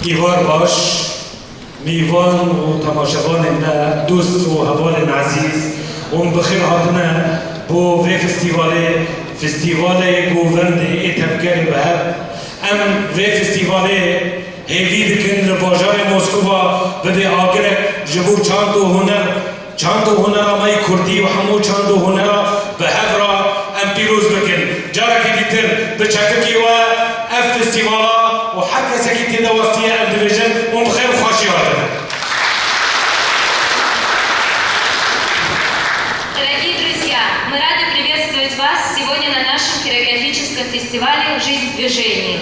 ایوار باش میوان و تماشاوان دوست و هوان عزیز و بخیر هاتنا بو في فستیوال گووند اتفکر بهر ام في فستیوال هیوی دکن لباجار موسکوا بده آگره جبو چاند و هنر آمای کردی و همو چاند و هنر به هفرا ام پیروز بکن جارکی دیتر بچککی و اف فستیوالا و حتی سکی تیدا وستیه ام دویژن و بخیر خوشی هاتنا. Дорогие друзья, мы рады приветствовать вас сегодня на нашем хореографическом фестивале «Жизнь в движении».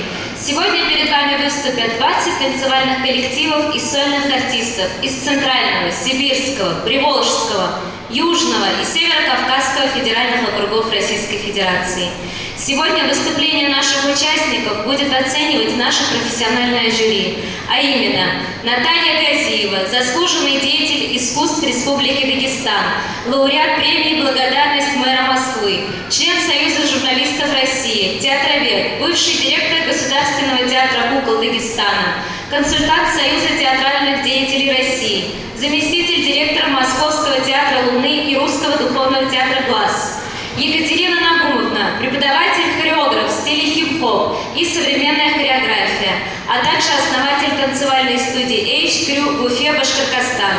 Сегодня перед вами выступят 20 танцевальных коллективов и сольных артистов из Центрального, Сибирского, Приволжского, Южного и Северо-Кавказского федеральных округов Российской Федерации. Сегодня выступление наших участников будет оценивать наше профессиональное жюри, а именно Наталья Газиева, заслуженный деятель искусств Республики Дагестан, лауреат премии «Благодарность мэра Москвы», член Союза журналистов России, театровед, бывший директор Государственного театра кукол Дагестана, консультант Союза театральных деятелей России, заместитель директора Московского театра Луны и Русского духовного театра «Глаз». Екатерина Нагумовна, преподаватель-хореограф в стиле хип-хоп и современная хореография, а также основатель танцевальной студии H-Crew в Уфе, Башкортостан.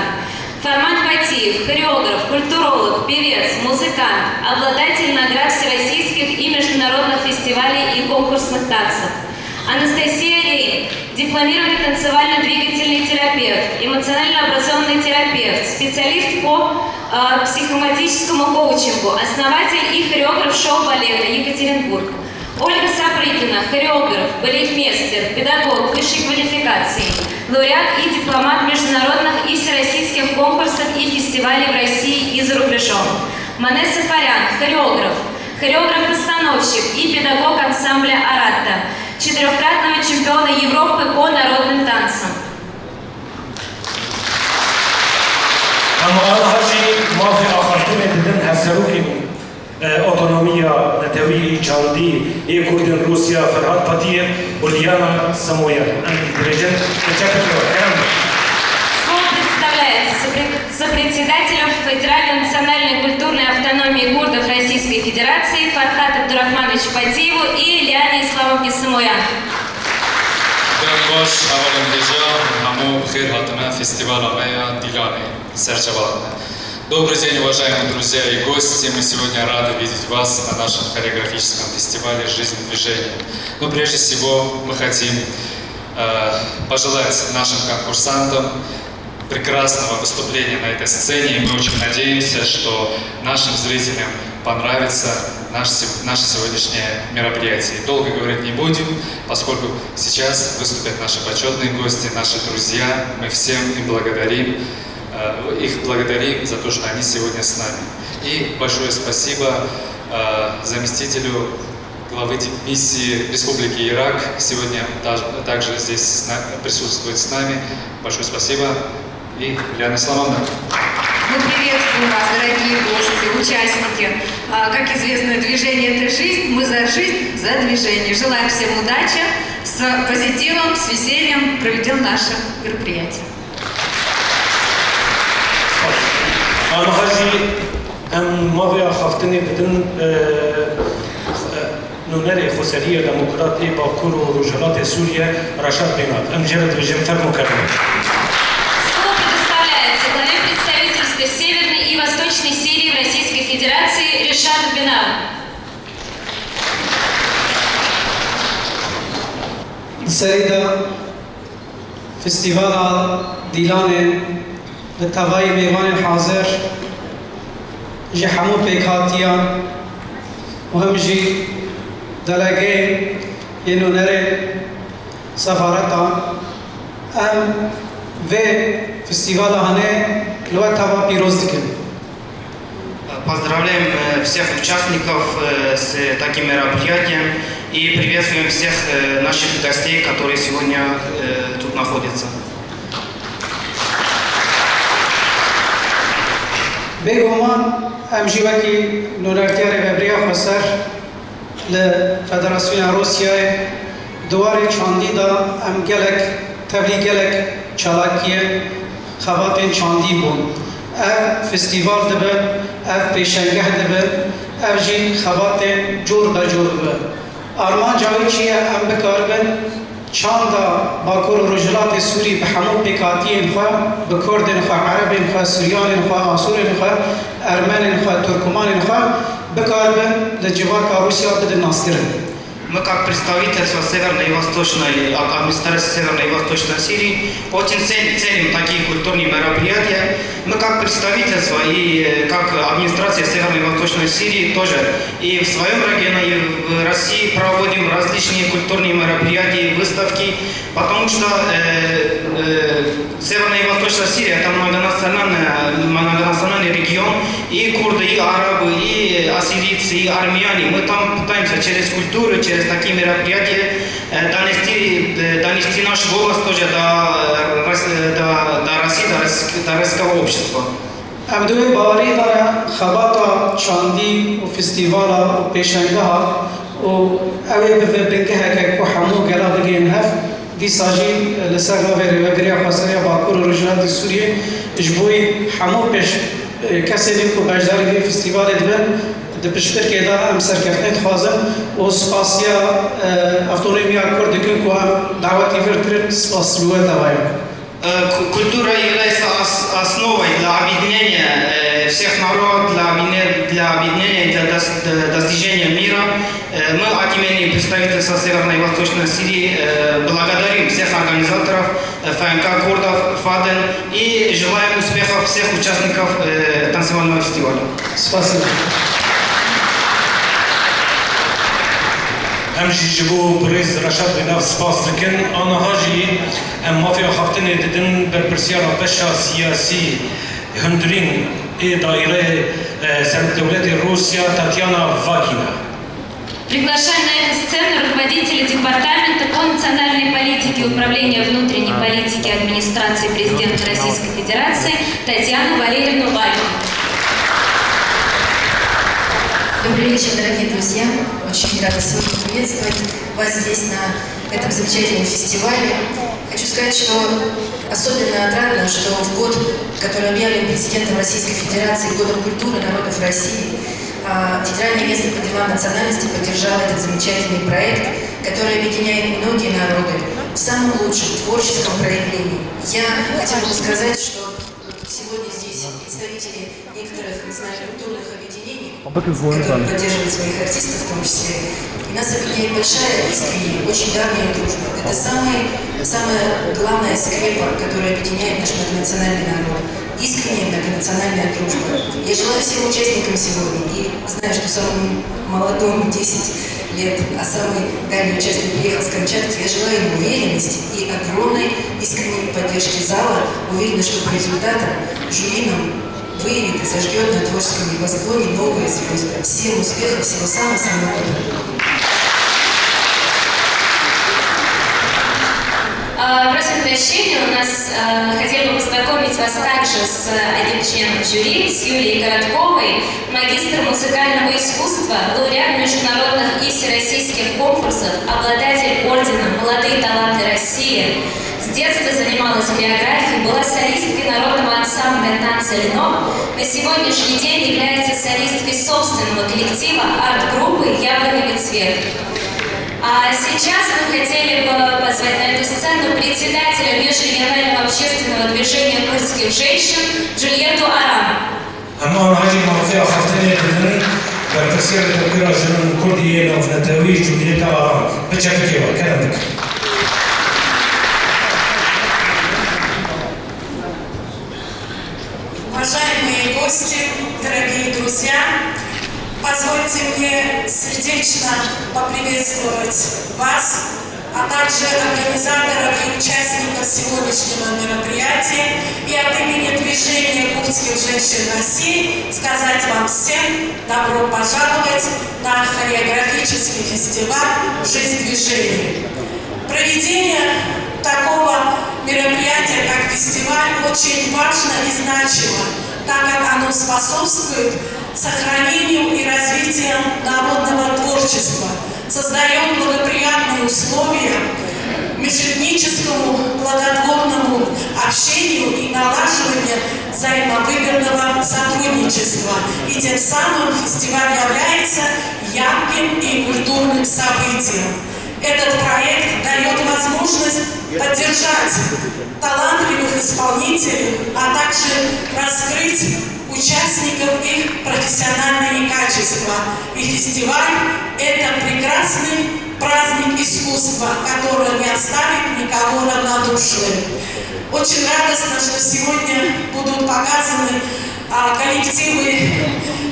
Фарман Патиев, хореограф, культуролог, певец, музыкант, обладатель наград всероссийских и международных фестивалей и конкурсных танцев. Анастасия Рейн, дипломированный танцевально-двигательный терапевт, эмоционально-образованный терапевт, специалист по психоматическому коучингу, основатель и хореограф шоу-балета Екатеринбург. Ольга Сапрыкина, хореограф, балетмейстер, педагог высшей квалификации, лауреат и дипломат международных и всероссийских конкурсов и фестивалей в России и за рубежом. Манесса Фарян, хореограф, хореограф-постановщик и педагог ансамбля «Аратта», четырехкратного чемпиона Европы по народным танцам. أما أنا هاجي ما في آخرتنا بدن هسروكي أوتونوميا نتوي جاندي كردن روسيا فرهاد باتيев Ульяна Самоян. Слово представляется сопредседателем Федеральной национальной культурной автономии курдов Российской Федерации Фархат Абдурахманович Патиеву и Ильяне Исламовне Самоян. Дорогош, авалам дежа, хаму бхир хатана фестиваля Мэя Диланы, Серчавална. Добрый день, уважаемые друзья и гости. Мы сегодня рады видеть вас на нашем хореографическом фестивале «Жизнь в движении». Но прежде всего мы хотим пожелать нашим конкурсантам прекрасного выступления на этой сцене. И мы очень надеемся, что нашим зрителям понравится наше сегодняшнее мероприятие. Долго говорить не будем, поскольку сейчас выступят наши почетные гости, наши друзья. Мы всем им благодарим за то, что они сегодня с нами. И большое спасибо заместителю главы миссии Республики Ирак. Сегодня также здесь присутствует с нами. Большое спасибо. И Ильяна Исламовна. Мы приветствуем вас, дорогие гости, участники. Как известно, движение – это жизнь. Мы за жизнь, за движение. Желаем всем удачи, с позитивом, с весельем проведем наше мероприятие. أنا هاجي ما في خفتني بدن نونري خسرية ديمقراطية باكور ورجالات سوريا رشاد بينات جرد بجمتر مكرمة. Слово предоставляется главе представительства Северной и Восточной Сирии в Российской Федерации Решат Бинар. سريدا فستيفال ديلان للتوائي ميوان حاضر جي حمو بيكاتيا وهم جي دلقي ينو نري سفارتا ام في فستيفال هاني لو توا بيروز دكن. Поздравляем всех участников с таким мероприятием и приветствуем всех наших гостей, которые сегодня тут находятся. بيغومان ام جيوكي نورارتياري ببريا خسر لفدراسيون روسيا دواري چانديدا ام گلك تبلی گلک چالاکیه خباتین چاندی بون اف فستیوال دبن اف پیشنگه دبن اف جی خباتین جور بجور بن آرمان جاوی چیه ام بکاربن چاندا باکور و رجلات سوری به همون پیکاتیین خواه به کردین خواه عربین خواه سوریانین خواه آسورین خواه ارمنین خواه ترکمانین خواه بکاربن لجواکا روسیا بدن ناصرین. Мы как представительство Северной и Восточной администрации Северной и Восточной Сирии очень ценим такие культурные мероприятия. Мы как представительство и как администрация Северной и Восточной Сирии тоже и в своем регионе, и в России проводим различные культурные мероприятия, выставки, потому что Северная и Восточная Сирия это многонациональный регион, и курды, и арабы, и ассирийцы, и армяне. Мы там пытаемся через культуру, через такие мероприятия донести наш голос тоже до России, до российского общества. امدوی باوری داره خباتا چاندی و فستیوالا و پیشنگه ها و اوی بنگه که کو همو گلا بگین هف دی ساجی لسر نوی وگریا خسریا باکور و رجلات سوریه جبوی همو پیش کسی نیم کو بجداری دی فستیوال دبن دپشتر که دا ام سرکفتنیت خوازم و سپاسیا автономия کردگون کو هم دعوتی فرکرد سپاس لوه دوایم. Культура является основой для объединения всех народов, для объединения, для достижения мира. Мы от имени представительства Северной и Восточной Сирии благодарим всех организаторов ФНК Курдов, ФАДЕН и желаем успехов всех участников танцевального фестиваля. Спасибо. امجي جبو بريز رشاد بنفس فاصلكن انا هاجي ام ما في خفتني ددن بربرسيارة بشا سياسي هندرين и دائرة سنة دولة روسيا تاتьяна Вакина. Приглашаем на эту сцену руководителя Департамента по национальной политике и управления внутренней политики администрации президента Российской Федерации Татьяну Валерьевну Вакину. Добрый вечер, дорогие друзья. Очень рада сегодня приветствовать вас здесь, на этом замечательном фестивале. Хочу сказать, что особенно отрадно, что в год, который объявлен президентом Российской Федерации Годом культуры народов России, Федеральное агентство по делам национальности поддержало этот замечательный проект, который объединяет многие народы в самом лучшем творческом проявлении. Я хотела бы сказать, что сегодня здесь представители некоторых национально-культурных объединений, которые поддерживают своих артистов в том числе. И нас объединяет большая, искренняя, очень давняя дружба. Это самая главная скрепа, которая объединяет наш многонациональный народ. Искренняя многонациональная дружба. Я желаю всем участникам сегодня, и знаю, что самому молодому 10 лет, а самый дальний участник приехал с Камчатки, я желаю ему уверенности и огромной искренней поддержки зала. Уверена, что по результатам жюри нам выявит и зажгет на творческом небосклоне новые звезды. Всем успехов, всего самого-самого доброго. Просим прощения, у нас хотели бы познакомить вас также с одним членом жюри, с Юлией Коротковой, магистр музыкального искусства, лауреат международных и всероссийских конкурсов, обладатель ордена «Молодые таланты России». С детства занималась хореографией, была солисткой народного ансамбля танца «Ленок». На сегодняшний день является солисткой собственного коллектива арт-группы «Яблоневый цвет». А сейчас мы хотели бы позвать на эту сцену председателя межрегионального общественного движения курдских женщин Джульетту Арам. أما هاجي موضوع خفتني ددن بربرسيارة تبقيرا جنون كردية نوفنتاوي جوليتا آرام. بتشكل كيوا كلامك. Уважаемые гости, дорогие друзья, позвольте мне сердечно поприветствовать вас, а также организаторов и участников сегодняшнего мероприятия и от имени движения курдских женщин России сказать вам всем добро пожаловать на хореографический фестиваль «Жизнь движения». Проведение такого мероприятия, как фестиваль, очень важно и значимо, так как оно способствует сохранению и развитию народного творчества, создает благоприятные условия межэтническому плодотворному общению и налаживанию взаимовыгодного сотрудничества. И тем самым фестиваль является ярким и культурным событием. Этот проект дает возможность поддержать талантливых исполнителей, а также раскрыть участников их профессиональные качества. И фестиваль – это прекрасный праздник искусства, который не оставит никого равнодушным. Очень радостно, что сегодня будут показаны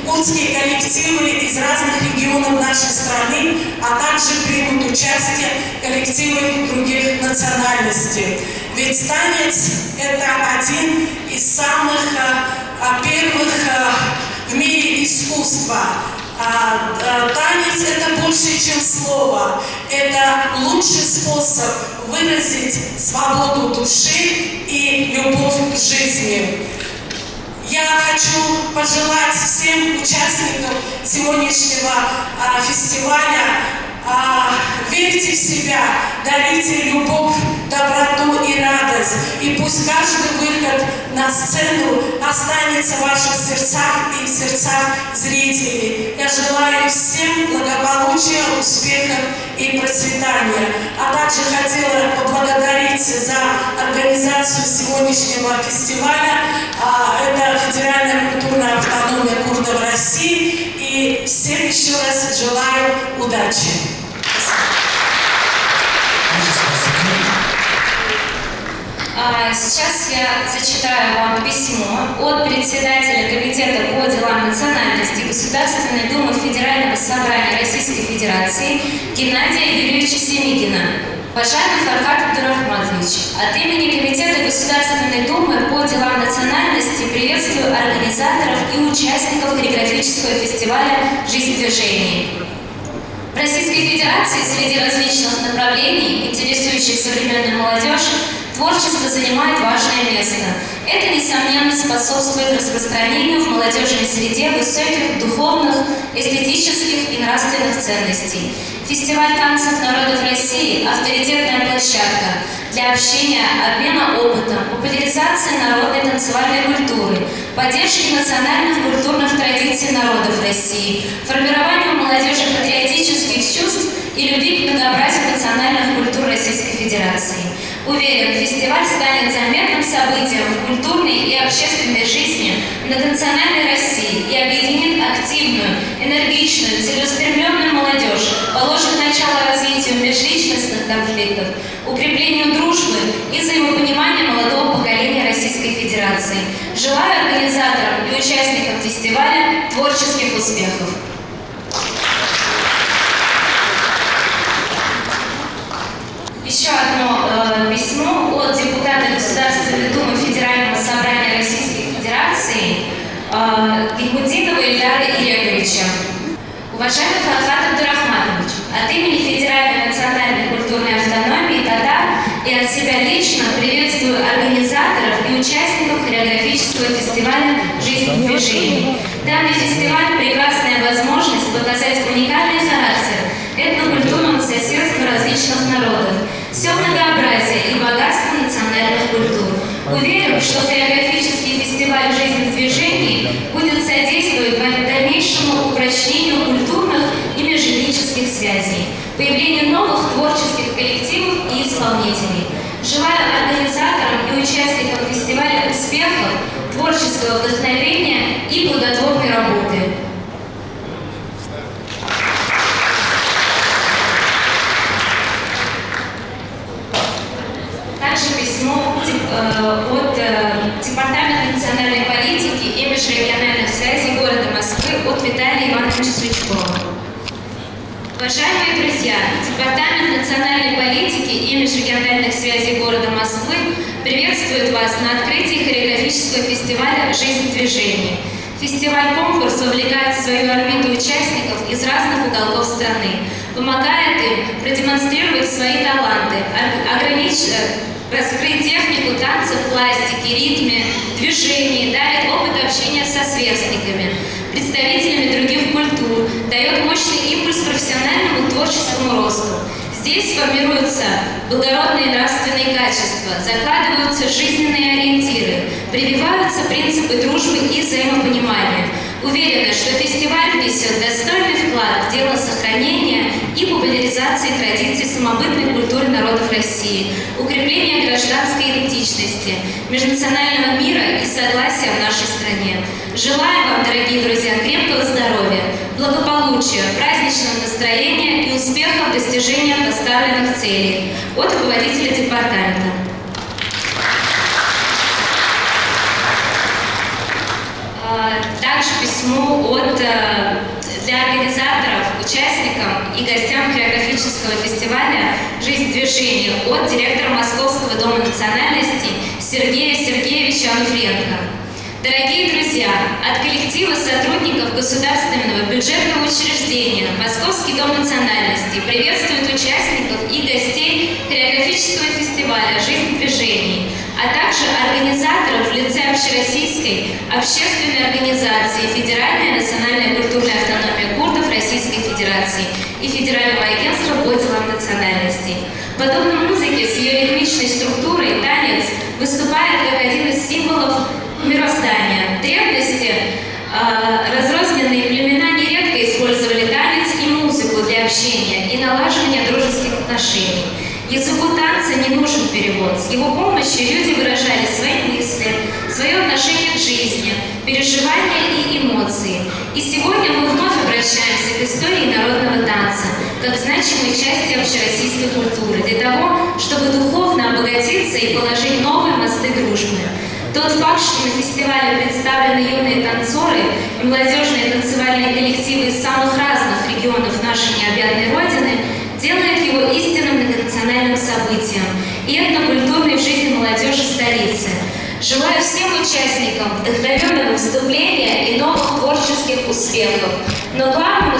курдские коллективы из разных регионов нашей страны, а также примут участие коллективы других национальностей. Ведь танец – это один из самых первых в мире искусства. Танец – это больше, чем слово. Это лучший способ выразить свободу души и любовь к жизни. Я хочу пожелать всем участникам сегодняшнего фестиваля: верьте в себя, дарите любовь, доброту и радость. И пусть каждый выход на сцену останется в ваших сердцах и в сердцах зрителей. Я желаю всем благополучия, успехов и процветания. А также хотела поблагодарить за организацию сегодняшнего фестиваля. Это Федеральная культурная автономия курдов России. И всем еще раз желаю удачи. Сейчас я зачитаю вам письмо от председателя Комитета по делам национальности Государственной Думы Федерального собрания Российской Федерации Геннадия Юрьевича Семигина. Уважаемый Фархат Абдурахматович, от имени Комитета Государственной Думы по делам национальности приветствую организаторов и участников хореографического фестиваля «Жизнь в движении». В Российской Федерации среди различных направлений, интересующих современную молодежь, творчество занимает важное место. Это, несомненно, способствует распространению в молодежной среде высоких духовных, эстетических и нравственных ценностей. Фестиваль танцев народов России – авторитетная площадка для общения, обмена опытом, популяризации народной танцевальной культуры, поддержки национальных культурных традиций народов России, формированию молодежи патриотических чувств и любви к многообразию национальных культур Российской Федерации. Уверен, фестиваль станет заметным событием в культурной и общественной жизни многонациональной России и объединит активную, энергичную, целеустремленную молодежь, положит начало развитию межличностных конфликтов, укреплению дружбы и взаимопонимания молодого поколения Российской Федерации. Желаю организаторам и участникам фестиваля творческих успехов. Еще одно письмо от депутата Государственной Думы Федерального собрания Российской Федерации Гильмудинова Ильдара Ирековича. Уважаемый Фархат Абдурахматович, от имени Федеральной национальной культурной автономии татар и от себя лично приветствую организаторов и участников хореографического фестиваля «Жизнь в движении». Данный фестиваль – прекрасная возможность показать уникальный характер этнокультурного соседства различных народов, все многообразие и богатство национальных культур. Уверен, что хореографический фестиваль «Жизнь в движении» будет содействовать дальнейшему упрочнению культурных и межэтнических связей, появлению новых творческих коллективов и исполнителей. Желаю организаторам и участникам фестиваля успехов, творческого вдохновения и плодотворной работы. Также письмо от Департамента национальной политики и межрегиональных связей города Москвы от Виталия Ивановича Сучкова. Уважаемые друзья, Департамент национальной политики и межрегиональных связей города Москвы приветствует вас на открытии хореографического фестиваля «Жизнь в движении». Фестиваль-конкурс вовлекает в свою орбиту участников из разных уголков страны, помогает им продемонстрировать свои таланты, раскрыть технику танца в пластике, ритме, движении, дарит опыт общения со сверстниками, представителями других культур, дает мощный импульс профессиональному творческому росту. Здесь формируются благородные нравственные качества, закладываются жизненные ориентиры, прививаются принципы дружбы и взаимопонимания. Уверена, что фестиваль внесет достойный вклад в дело сохранения и популяризации традиций самобытной культуры народов России, укрепления гражданской идентичности, межнационального мира и согласия в нашей стране. Желаю вам, дорогие друзья, крепкого здоровья, благополучия, праздничного настроения и успехов в достижении поставленных целей. От руководителя департамента. Также письмо для организаторов, участникам и гостям хореографического фестиваля «Жизнь движения» от директора Московского дома национальностей Сергея Сергеевича Ануфриенко. Дорогие друзья, от коллектива сотрудников государственного бюджетного учреждения Московский дом национальностей приветствует участников и гостей хореографического фестиваля «Жизнь движений», а также организаторов в лице Общероссийской общественной организации «Федеральная национальная культурная автономия курдов Российской Федерации» и Федерального агентства по делам национальностей. Подобно музыке с ее ритмичной структурой, танец выступает как один из символов мироздания. В древности разрозненные племена нередко использовали танец и музыку для общения и налаживания дружеских отношений. Языку танца не нужен перевод. С его помощью люди выражали свои мысли, свое отношение к жизни, переживания и эмоции. И сегодня мы вновь обращаемся к истории народного танца, как значимой части общероссийской культуры, для того, чтобы духовно обогатиться и положить новые мосты дружбы. Тот факт, что на фестивале представлены юные танцоры и молодежные танцевальные коллективы из самых разных регионов нашей необъятной Родины, делает его истинным многонациональным событием и этнокультурной в жизни молодежи столицы. Желаю всем участникам вдохновенного выступления и новых творческих успехов. Но главным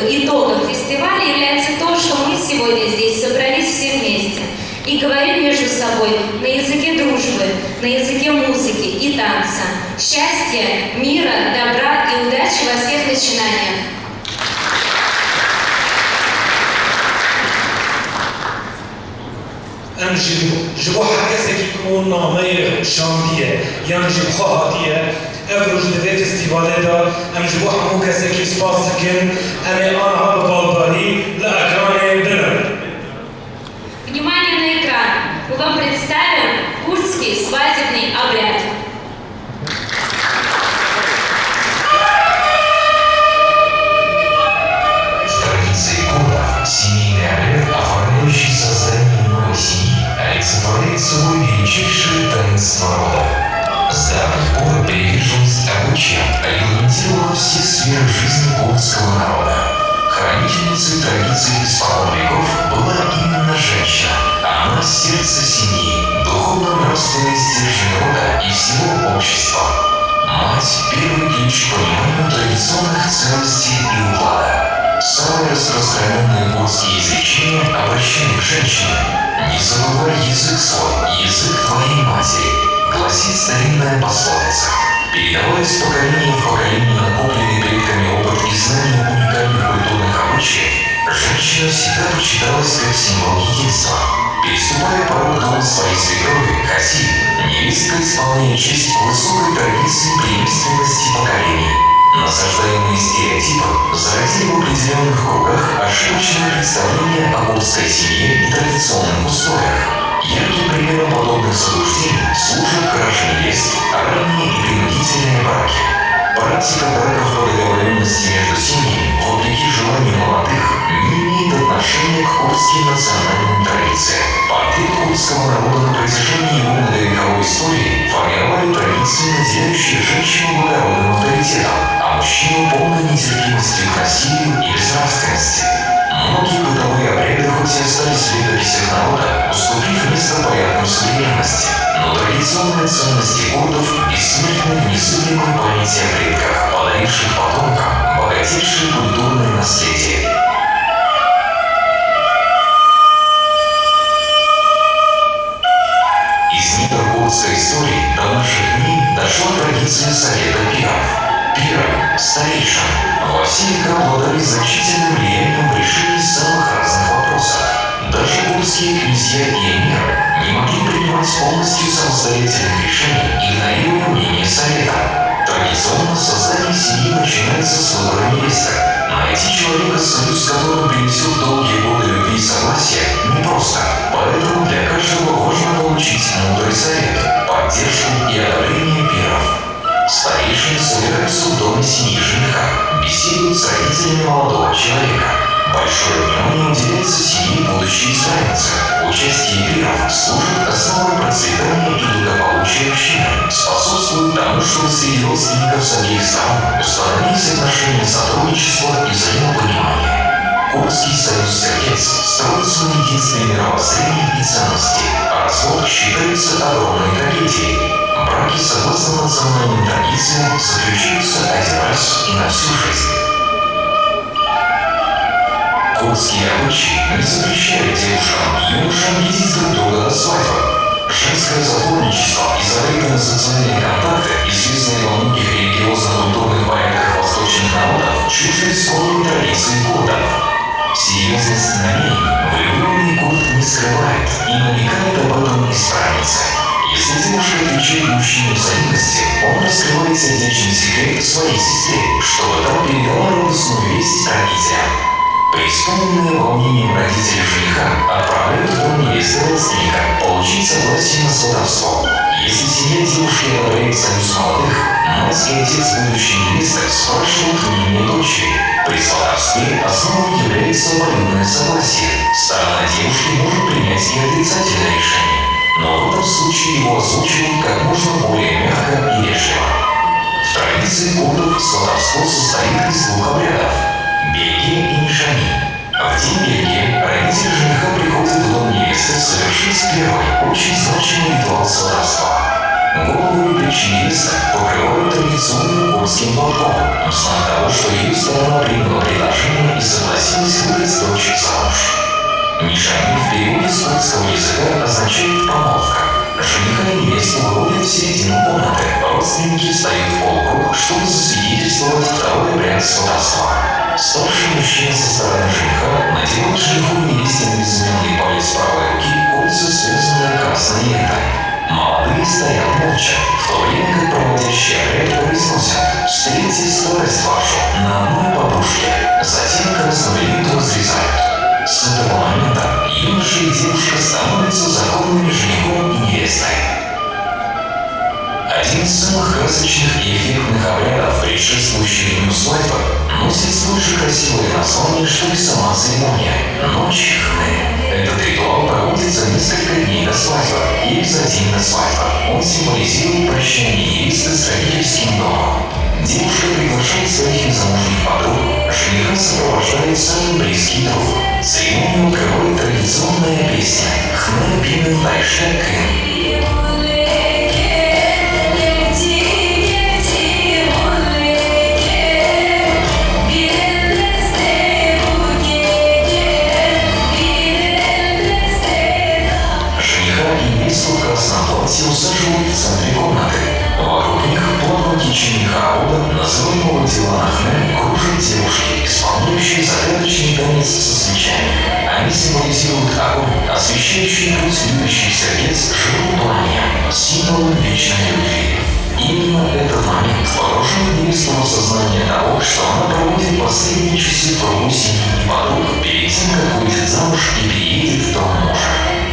итогом фестиваля является то, что мы сегодня здесь собрались все вместе и говорим между собой на языке дружбы, на языке музыки и танца. Счастья, мира, добра и удачи во всех начинаниях. جبو حكاسة كيكون نامير شاندية يعني جبو هاتية افروج دفي فيستيفالي دا ام جبو حمو كاسة سباس سكن امي انا عم بالبالي لاكراني بلن. Внимание на экран! Мы вам представим курдский свадебный обряд. В традиции курдов семейный обряд, оформляющий создание новой семьи, олицетворяет собой величайшее таинство рода. С давних пор приверженность обычаям регламентировала все сферы жизни курдского народа. Хранительницей традиций испокон веков была именно женщина. Она сердце семьи, духовно-нравственный стержень рода и всего общества. Мать – первый ключ к пониманию традиционных ценностей и уклада. Самые распространенные курдские изречения обращены к женщине. «Не забывай язык свой, язык твоей матери», гласит старинная пословица. Передавая из поколения в поколение накопленный предками опыт и знания уникальных культурных обычаев, женщина всегда почиталась как символ единства. Переступая порог дома своей свекрови, Хаси, невестка исполняет честь высокой традиции преемственности поколений. Насаждаемые стереотипы зародили в определенных кругах ошибочное представление о курдской семье и традиционных устоях. Ярким примером подобных заблуждений служат кражи невест, ранние и принудительные браки. Практика браков по договоренности между семьями, вопреки желанию молодых, не имеет отношения к курдским национальным традициям. Порты курдского народа на протяжении его многовековой истории формировали традиции, наделяющие женщину благородным авторитетом, а мужчину полной нетерпимостью к насилию и безнравственности. Многие бытовые обряды хоть и остались в летописях народа, уступив место порядкам современности, но традиционные ценности курдов бессмертны в незыблемой памяти о предках, подаривших потомкам богатейшее культурное наследие. Из недр курдской истории до наших дней дошла традиция совета пиров. Пиры, старейшины, во все века обладали значительным влиянием в решении самых разных вопросов. князья и эмиры не могли принимать полностью самостоятельных решений, игнорируя мнение совета. Традиционно создание семьи начинается с выбора невесты. Найти человека, союз с которым принесет долгие годы любви и согласия, непросто. Поэтому для каждого важно получить мудрый совет, поддержку и одобрение пиров. Старейшины собираются в доме семьи жениха, беседуют с родителями молодого человека. Большое внимание уделяется семье будущей избранницы. Участие пиров служит основой процветания и благополучия общины, способствует тому, чтобы среди родственников с обеих сторон установились отношения сотрудничества и взаимопонимания. Курдский союз сердец строится на единстве мировоззрения и ценностей, а развод считается огромной трагедией. Браки, согласно национальным традициям, заключаются один раз и на всю жизнь. Курдские обычаи не запрещают девушкам и юношам видеть друг друга до свадьбы. Женское затворничество и запреты на социальные контакты, известные во многих религиозно-культурных порядках восточных народов, чужды спорные традиции курдов. Серьезность намерений влюбленный курд не скрывает и намекает об этом избраннице. Если девушка отвечает мужчине взаимности, он раскрывает сердечный секрет своей сестре, чтобы та передала радостную весть родителям. Преисполненные волнением родители жениха отправляют в дом невесты родственника получить согласие на сватовство. Если семья девушки одобряет союз молодых, мать и отец будущей невесты спрашивают мнение дочери. При сватовстве основой является обоюдное согласие. Сторона девушки может принять и отрицательное решение, но в этом случае его озвучивают как можно более мягко и вежливо. В традиции курдов сватовство состоит из двух обрядов – Бельгия и Нишани. В день Бельгии родители жениха приходят в дом невесты совершить первый, очень значимый ритуал сватовства. Голову и плечи невесты покрывают традиционным курдским платком, в знак того, что ее сторона приняла предложение и согласилась выдать дочь замуж. Нишани в переводе с курдского языка означает «помолвка». Жениха и невесту выводят в середину комнаты, родственники встают в полкруг, чтобы засвидетельствовать второй обряд сватовства. Старший мужчина со стороны жениха надевает жениху и невесте на безымянный палец правой руки кольца, связанные красной лентой. Молодые стоят молча, в то время как проводящий обряд произносят «Встретьте скорость вашу на одной подушке», затем красную ленту разрезают. С этого момента юноша и девушка становятся законными женихом и невестой. Один из самых красочных и эффектных обрядов, предшествующих дню свадьбы, носит столь же красивое название, что и сама церемония – Ночь Хны. Этот ритуал проводится несколько дней до свадьбы или за день до свадьбы. Он символизирует прощание невесты с родительским домом. Девушка приглашает своих незамужних подруг, жениха сопровождает самый близкий друг. Церемонию открывает традиционная песня «Хны Бинен Тайше Кын». В красном платье усаживают в центре комнаты. Вокруг них плавно в течение хоровода, называемого Дилана-Хне, кружат девушки, исполняющие загадочный танец со свечами. Они символизируют огонь, освещающий путь любящих сердец живым пламенем, символом вечной любви. Именно этот момент погружает невесту в осознание того, что она проводит последние часы в кругу семьи и подруг перед тем, как выйдет замуж и переедет в дом мужа.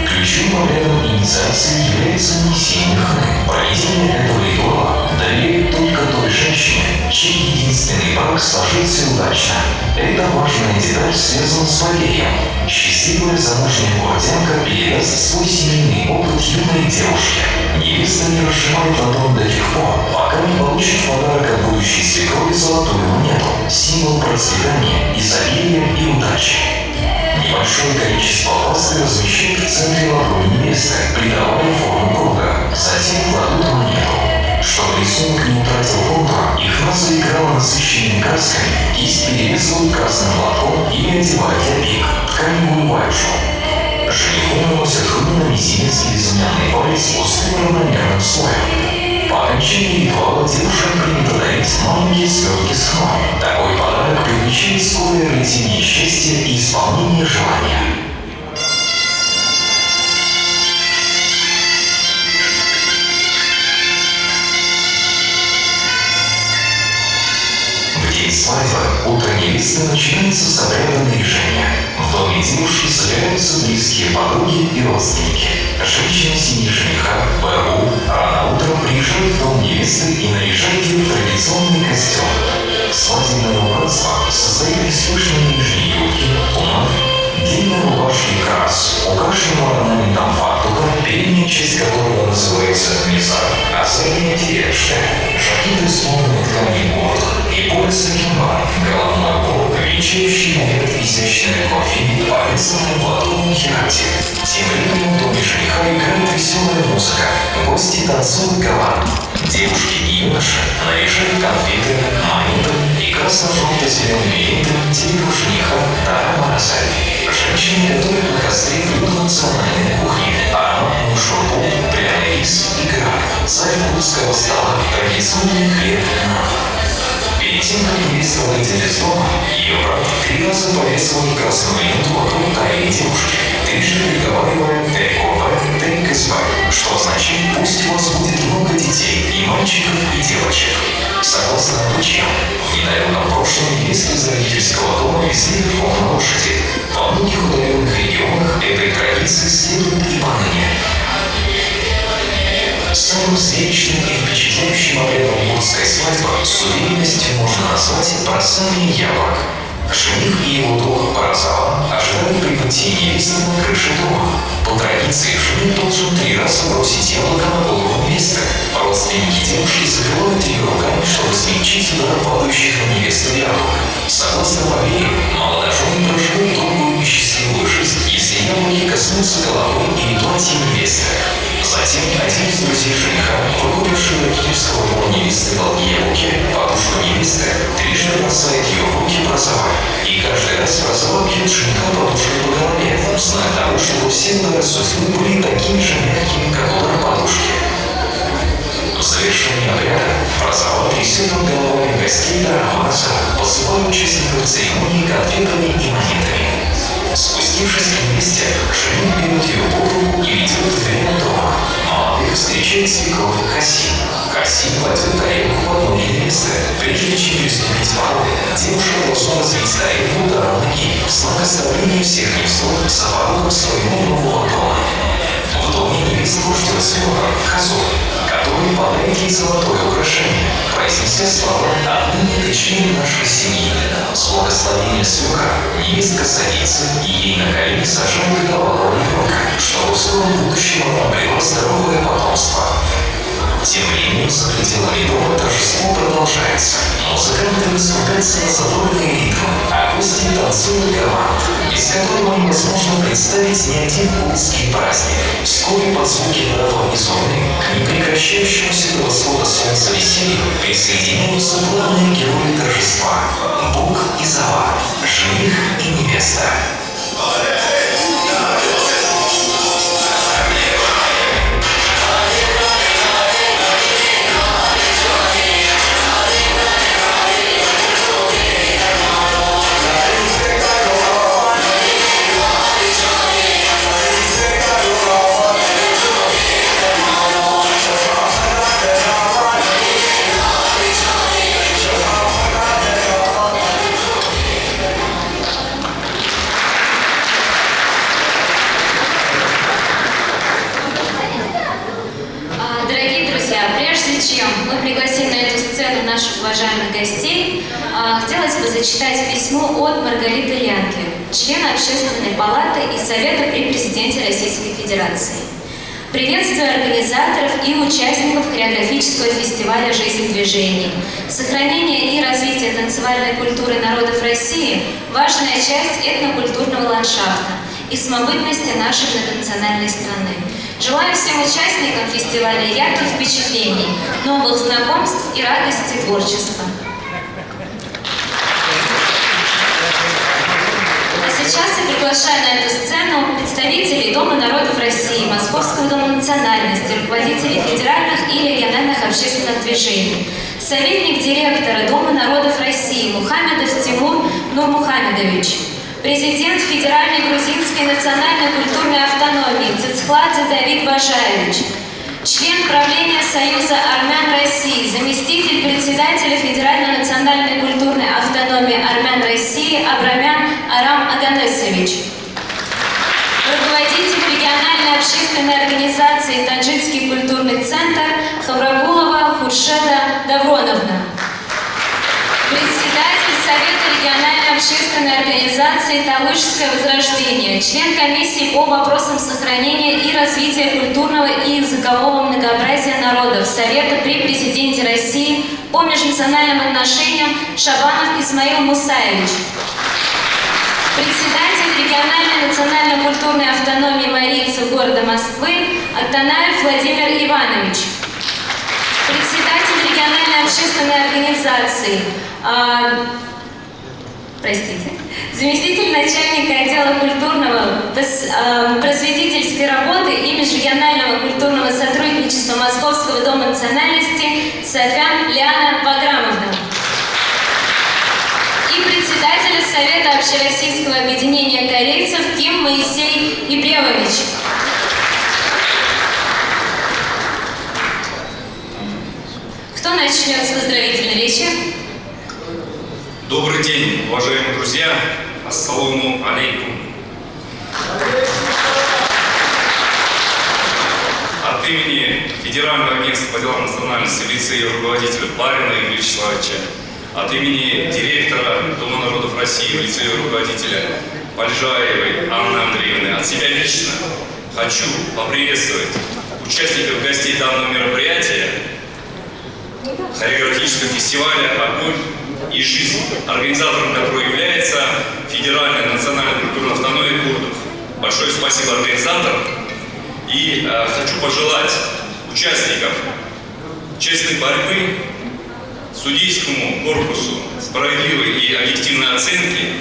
Ключевым обрядом инициации является несение хны. Проведение этого ритуала доверяют только той женщине, чей единственный брак сложился удачно. Эта важная деталь связана с поверьем. Счастливая замужняя курдянка передаст свой семейный опыт юной девушке. Невеста не разжимает ладонь до тех пор, пока не получит подарок от будущей свекрови золотую монету, символ процветания, изобилия и удачи. Небольшое количество пасты размещают в центре ладони невесты, придавая форму круга. Затем кладут монету. Чтобы рисунок не утратил контура, их заиграла насыщенными красками, кисть перевязывают красным лаком или одевают опик, тканевую вайшу. Жениху наносят хну на мизинец и безымянный палец густым равномерным слоем. По окончании ритуала девушкам принято дарить маленькие свертки с хной. Такой подарок привлечает скорое обретение счастья и исполнение желания. встречаются близкие подруги и родственники. Женщина семьи жениха, БУ, рано утром приезжает в дом невесты и наряжает ее в традиционный костюм. Свадебное убранство состоит из пышной нижней юбки, тунов, длинной рубашки и крас, украшенного орнаментом фартука, передняя часть которого называется мизар, а задняя тележка, жакет из плотной ткани горд и пояс кимбар, головной убор, венчающий наверх изящной кофе, повязанный платком хирати. Тем временем в доме жениха играет веселая музыка, гости танцуют галан. Девушки и юноши наряжают конфеты, монеты и красно-желто-зеленые ленты телегу жениха Тара Марасаль. Женщины готовят на костре блюда национальной кухни, ароматную шурпу, пряный рис и граб, царь русского стола, традиционный хлеб нан. Перед тем, как невеста выйдет из дома, ее брат 3 раза повесывает красную ленту вокруг талии девушки, трижды приговаривая «Тейкэсбай», что означает «пусть у вас будет много детей, и мальчиков, и девочек». Согласно обычаям, в недалеком прошлом невесту из родительского дома везли верхом на лошади. Во многих удаленных регионах этой традиции следует и поныне. Самым зрелищным и впечатляющим обрядом уральской свадьбы с уверенностью можно назвать бросание яблок. Жених и его друг Паразава ожидают прибытия невесты на крыше дома. По традиции жених должен 3 раза бросить яблоко на голову невесты. Родственники девушки закрывают ее руками, чтобы смягчить удар падающих на невесту яблок. Согласно поверью, молодожены проживут долгую и счастливую жизнь, если яблоки коснутся головы или платья невесты. Затем один из друзей жениха, выкупивший у киевского дома невесты долги яблоки, подушку невесты, трижды бросает ее в руки Паразавы. И каждый раз Паразава бьет жениха подушкой по голове, в знак того, чтобы все удары судьбы были такими же мягкими, как удар подушки. В завершении обряда Паразава трясет над головами гостей до Рамаса, посыпая участников церемонии конфетами и монетами. Спустившись к невесте, жених берет ее под руку и ведет в дверь дома. Молодых встречает свекровь Хасин. Хасин кладет тарелку под ноги невесты. Прежде чем приступить к порог, девушка должна развить тарелку ударом ноги в знак оставления всех невзгод за порогом своего нового дома. В доме невесту ждет свекровь Хазур, который подарит ей золотое украшение, произнеся слова «Отныне ты член нашей семьи». С благословения свекра невестка садится и ей на колени сажают голову ребенка, чтобы в скором будущем она обрела здоровое потомство. Тем временем за пределами дома торжество продолжается. Музыканты выступаются на задорные ритмы, а гости танцуют галант, без которого невозможно представить ни один польский праздник. Вскоре под звуки народной к непрекращающемуся до восхода солнца веселью присоединяются главные герои торжества – Бог и Зава, жених и невеста. Чем мы пригласим на эту сцену наших уважаемых гостей, хотелось бы зачитать письмо от Маргариты Лянки, члена Общественной палаты и Совета при Президенте Российской Федерации. Приветствую организаторов и участников хореографического фестиваля «Жизнь движений». Сохранение и развитие танцевальной культуры народов России – важная часть этнокультурного ландшафта и самобытности нашей многонациональной страны. Желаю всем участникам фестиваля ярких впечатлений, новых знакомств и радости творчества. А сейчас я приглашаю на эту сцену представителей Дома народов России, Московского дома национальности, руководителей федеральных и региональных общественных движений, советник директора Дома народов России Мухамедов Тимур Нурмухамедович, президент Федеральной грузинской национальной культурной автономии Цицхладзе Давид Бажаевич, член правления Союза армян России, заместитель председателя Федеральной национальной культурной автономии армян России Абрамян Арам Аганесович, общественной организации «Таджикский культурный центр» Хаврагулова Хуршеда Давроновна. Председатель Совета региональной общественной организации «Талышское возрождение», член комиссии по вопросам сохранения и развития культурного и языкового многообразия народов Совета при президенте России по межнациональным отношениям Шабанов Исмаил Мусаевич. Председатель региональной национально-культурной автономии марийцев города Москвы Актанаев Владимир Иванович. Председатель региональной общественной организации, заместитель начальника отдела культурного просветительской работы и межрегионального культурного сотрудничества Московского дома национальности Софян Лиана Баграмовна. И председателя Совета общероссийского объединения корейцев Ким Моисей Ибревович. Кто начнет с поздравительной речи? Добрый день, уважаемые друзья. Ассаламу алейкум. От имени Федерального агентства по делам национальности в лице ее руководителя Барина Игоря Вячеславовича, от имени директора Дома народов России в лице ее руководителя Пальжаевой Анны Андреевны, от себя лично хочу поприветствовать участников, гостей данного мероприятия, хореографического фестиваля «Огонь и жизнь», организатором которого является Федеральная национальная культурная автономия курдов. Большое спасибо организаторам. И хочу пожелать участникам честной борьбы, судейскому корпусу справедливой и объективной оценки,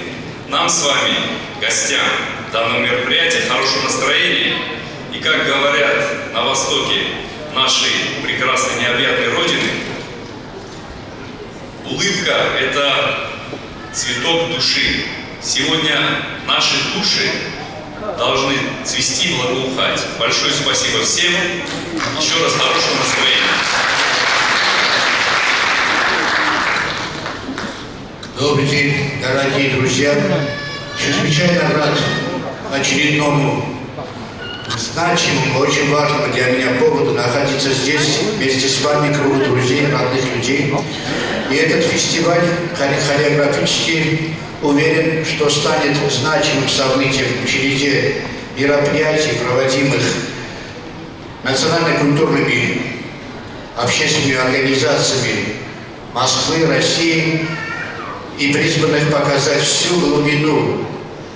нам с вами, гостям данного мероприятия, хорошего настроения. И как говорят на востоке нашей прекрасной необъятной Родины, улыбка – это цветок души. Сегодня наши души должны цвести и благоухать. Большое спасибо всем. Еще раз хорошего настроения. Добрый день, дорогие друзья. Чрезвычайно рад очередному значимому, очень важному для меня поводу находиться здесь вместе с вами, круг друзей, родных людей. И этот фестиваль хореографический, уверен, что станет значимым событием в череде мероприятий, проводимых национально-культурными общественными организациями Москвы, России, и призванных показать всю глубину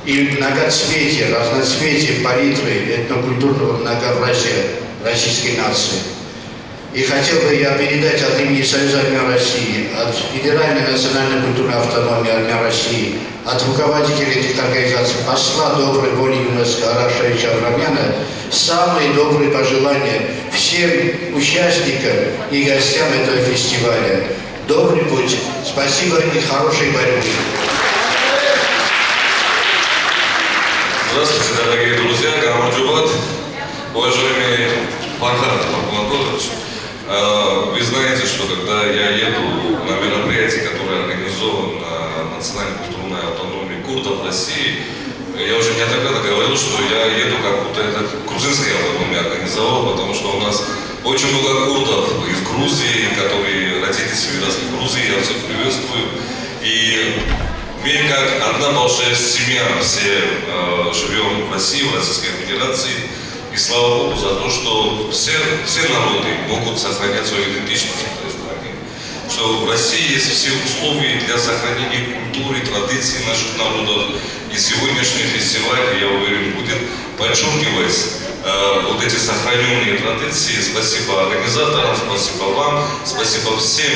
и многоцветие, разноцветие палитры этнокультурного многообразия российской нации. И хотел бы я передать от имени Союза армян России, от Федеральной национальной культурной автономии армян России, от руководителей этих организаций, посла доброй воли ЮНЕСКО Арашевича Аврамяна, самые добрые пожелания всем участникам и гостям этого фестиваля. Добрый путь. Спасибо и хорошей борьбы. Здравствуйте, дорогие друзья, Гамарджубат, уважаемый Фархад Махмудович. Вы знаете, что когда я еду на мероприятие, которое организовано Национальной культурной автономией курдов России, я уже неоднократно говорил, что я еду как будто это грузинская автономия организовала, потому что у нас очень много курдов из Грузии, которые родились и выросли в Грузии, я всех приветствую. И мы как одна большая семья, все живем в России, в Российской Федерации. И слава Богу за то, что все народы могут сохранять свою идентичность в этой стране. Что в России есть все условия для сохранения культуры, традиций наших народов. И сегодняшний фестиваль, я уверен, будет подчеркивать вот эти сохраненные традиции. Спасибо организаторам, спасибо вам, спасибо всем,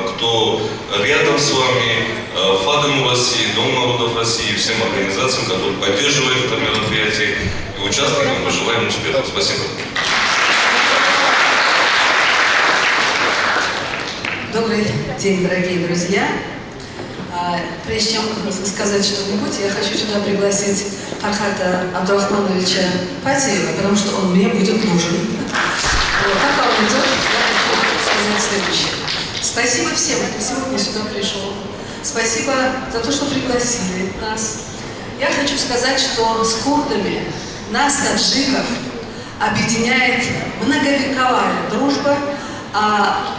кто рядом с вами, ФАДом России, Дом народов России, всем организациям, которые поддерживают это мероприятие, и участникам мы желаем успеха. Спасибо. Добрый день, дорогие друзья. Прежде чем сказать что-нибудь, я хочу сюда пригласить Фархата Абдурахмановича Патиева, потому что он мне будет нужен. Вот, пока он идет, я хочу сказать следующее. Спасибо всем, кто сегодня сюда пришел. Спасибо за то, что пригласили нас. Я хочу сказать, что с курдами, нас, таджиков, объединяет многовековая дружба, а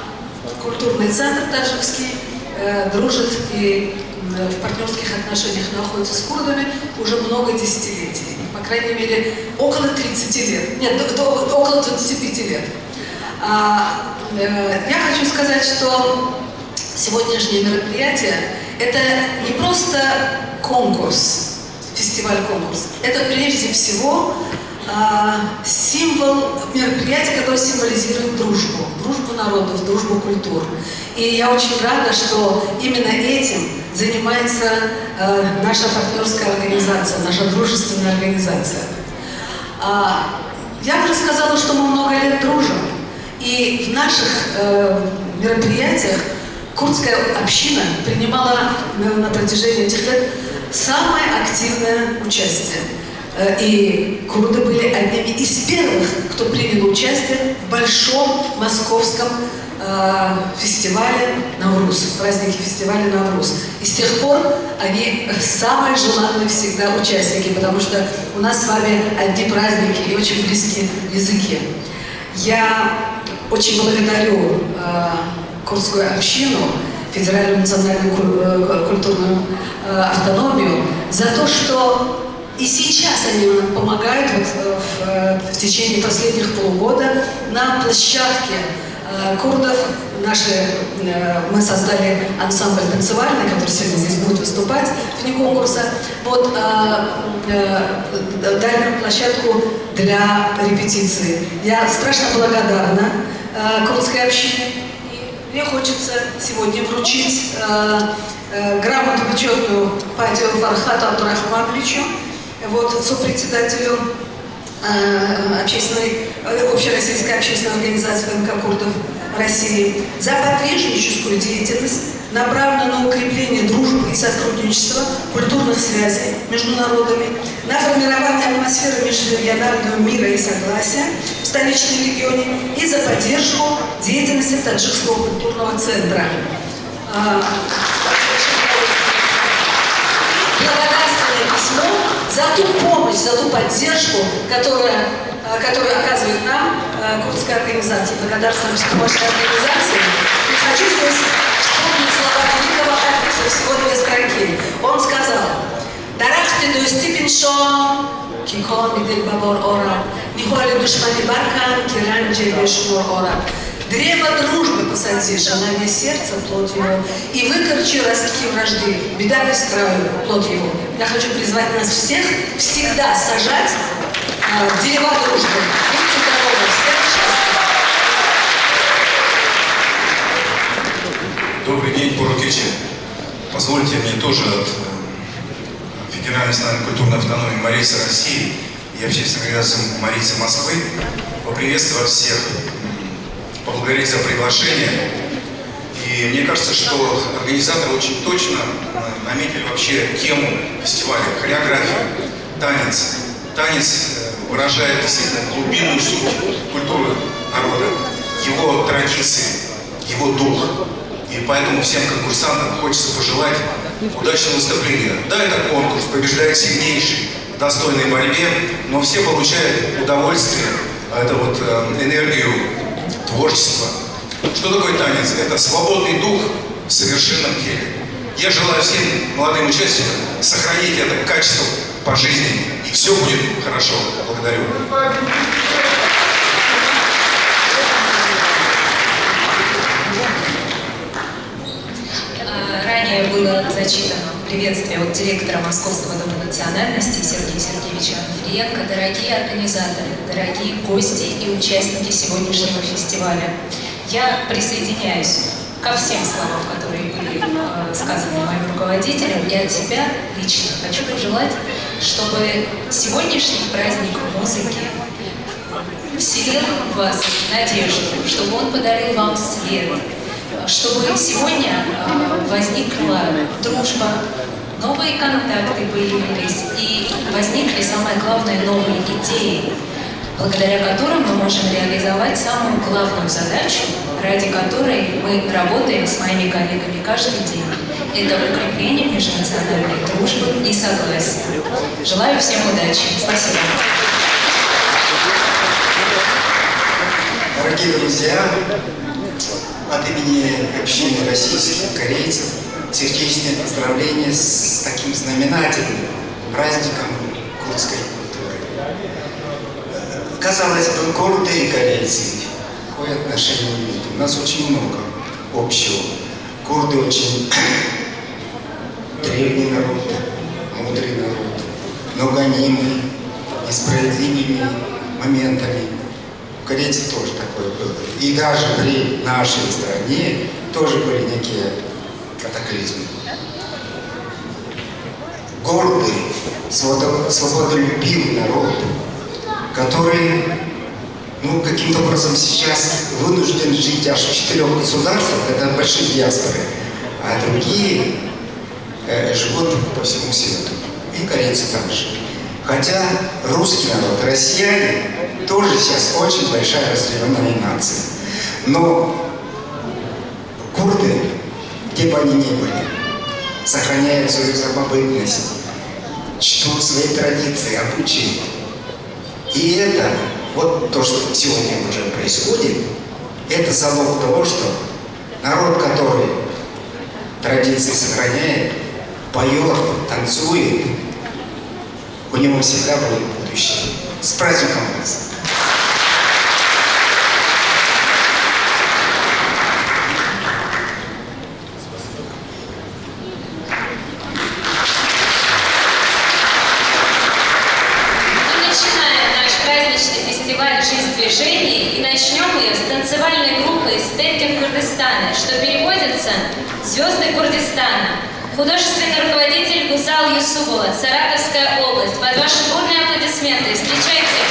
культурный центр таджикский дружит и в партнерских отношениях находится с курдами уже много десятилетий. По крайней мере, около 30 лет. Нет, около 25 лет. Я хочу сказать, что сегодняшнее мероприятие – это не просто конкурс, фестиваль-конкурс. Это прежде всего символ мероприятия, которое символизирует дружбу. Дружбу народов, дружбу культур. И я очень рада, что именно этим занимается наша партнерская организация, наша дружественная организация. Я уже сказала, что мы много лет дружим. И в наших мероприятиях курдская община принимала на протяжении этих лет самое активное участие. И курды были одними из первых, кто принял участие в большом московском фестивале Навруз, в празднике фестиваля Навруз. И с тех пор они самые желанные всегда участники, потому что у нас с вами одни праздники и очень близкие языки. Я очень благодарю курдскую общину, Федеральную национальную культурную автономию за то, что и сейчас они нам помогают в течение последних полугода на площадке курдов. Мы создали ансамбль танцевальный, который сегодня здесь будет выступать вне конкурса. Вот дали нам площадку для репетиции. Я страшно благодарна курдской общине. И мне хочется сегодня вручить грамоту почетную Патию Фархату Абдурахмановичу, сопредседателю общероссийской общественной организации ВНК курдов России, за подвижническую деятельность, направленную на укрепление дружбы и сотрудничества, культурных связей между народами, на формирование атмосферы межрегионального мира и согласия в столичном регионе и за поддержку деятельности Таджикского культурного центра. Благодарственное письмо за ту помощь, за ту поддержку, которую оказывает нам курдская организация. Благодарственное письмо вашей организации. И хочу здесь вспомнить слова великого Хафиза, всего две строки. Он сказал: «Дарахты достипен шо, кико мидель бабор ора, нихуали душмани баркан, киранджи бешмур ора». Древо дружбы посадишь, а на весь сердце плод его, и выкорчи ростки вражды, беда без краю, плод его. Я хочу призвать нас всех всегда сажать дерева дружбы. Будьте здоровы, всех счастливых. Добрый день, Бурукичи. Позвольте мне тоже от Федеральной национальной культурной автономии Марийцы России и общественной организации Марийцы Москвы поприветствовать всех, поблагодарить за приглашение. И мне кажется, что организаторы очень точно наметили вообще тему фестиваля, хореографию, танец. Танец выражает действительно глубинную суть культуры народа, его традиции, его дух. И поэтому всем конкурсантам хочется пожелать удачного выступления. Да, это конкурс, побеждает сильнейший в достойной борьбе, но все получают удовольствие, это энергию творчества. Что такое танец? Это свободный дух в совершенном теле. Я желаю всем молодым участникам сохранить это качество по жизни, и все будет хорошо. Благодарю. Ранее было зачитано приветствие от директора Московского дома национальности Сергея Сергеевича Ануфриенко. Дорогие организаторы, дорогие гости и участники сегодняшнего фестиваля, я присоединяюсь ко всем словам, которые были сказаны моим руководителем, и от себя лично хочу пожелать, чтобы сегодняшний праздник музыки вселил в вас надежду, чтобы он подарил вам свет, чтобы сегодня возникла дружба, новые контакты появились и возникли, самое главное, новые идеи, благодаря которым мы можем реализовать самую главную задачу, ради которой мы работаем с моими коллегами каждый день. Это укрепление межнациональной дружбы и согласия. Желаю всем удачи. Спасибо. Дорогие друзья, от имени общины российских корейцев сердечные поздравления с таким знаменательным праздником курдской культуры. Казалось бы, курды и корейцы какое отношение имеют? У нас очень много общего. Курды очень древний народ, мудрый народ, но гонимый несправедливыми моментами. У корейцев тоже такое было. И даже при нашей стране тоже были некие катаклизмы. Гордый, свободолюбивый народ, который, каким-то образом сейчас вынужден жить аж в 4 государствах, это большие диаспоры, а другие живут по всему свету. И корейцы также. Хотя русский народ, россияне, тоже сейчас очень большая разделенная нация. Но курды, где бы они ни были, сохраняют свою самобытность, чтут свои традиции, обычаи. И это, вот то, что сегодня уже происходит, это залог того, что народ, который традиции сохраняет, поет, танцует, у него всегда будет будущее. С праздником вас! «Жизнь движений» и начнем ее с танцевальной группы «Степкин Курдистана», что переводится «Звезды Курдистана». Художественный руководитель Гузал Юсупова, Саратовская область. Под ваши бурные аплодисменты встречайте.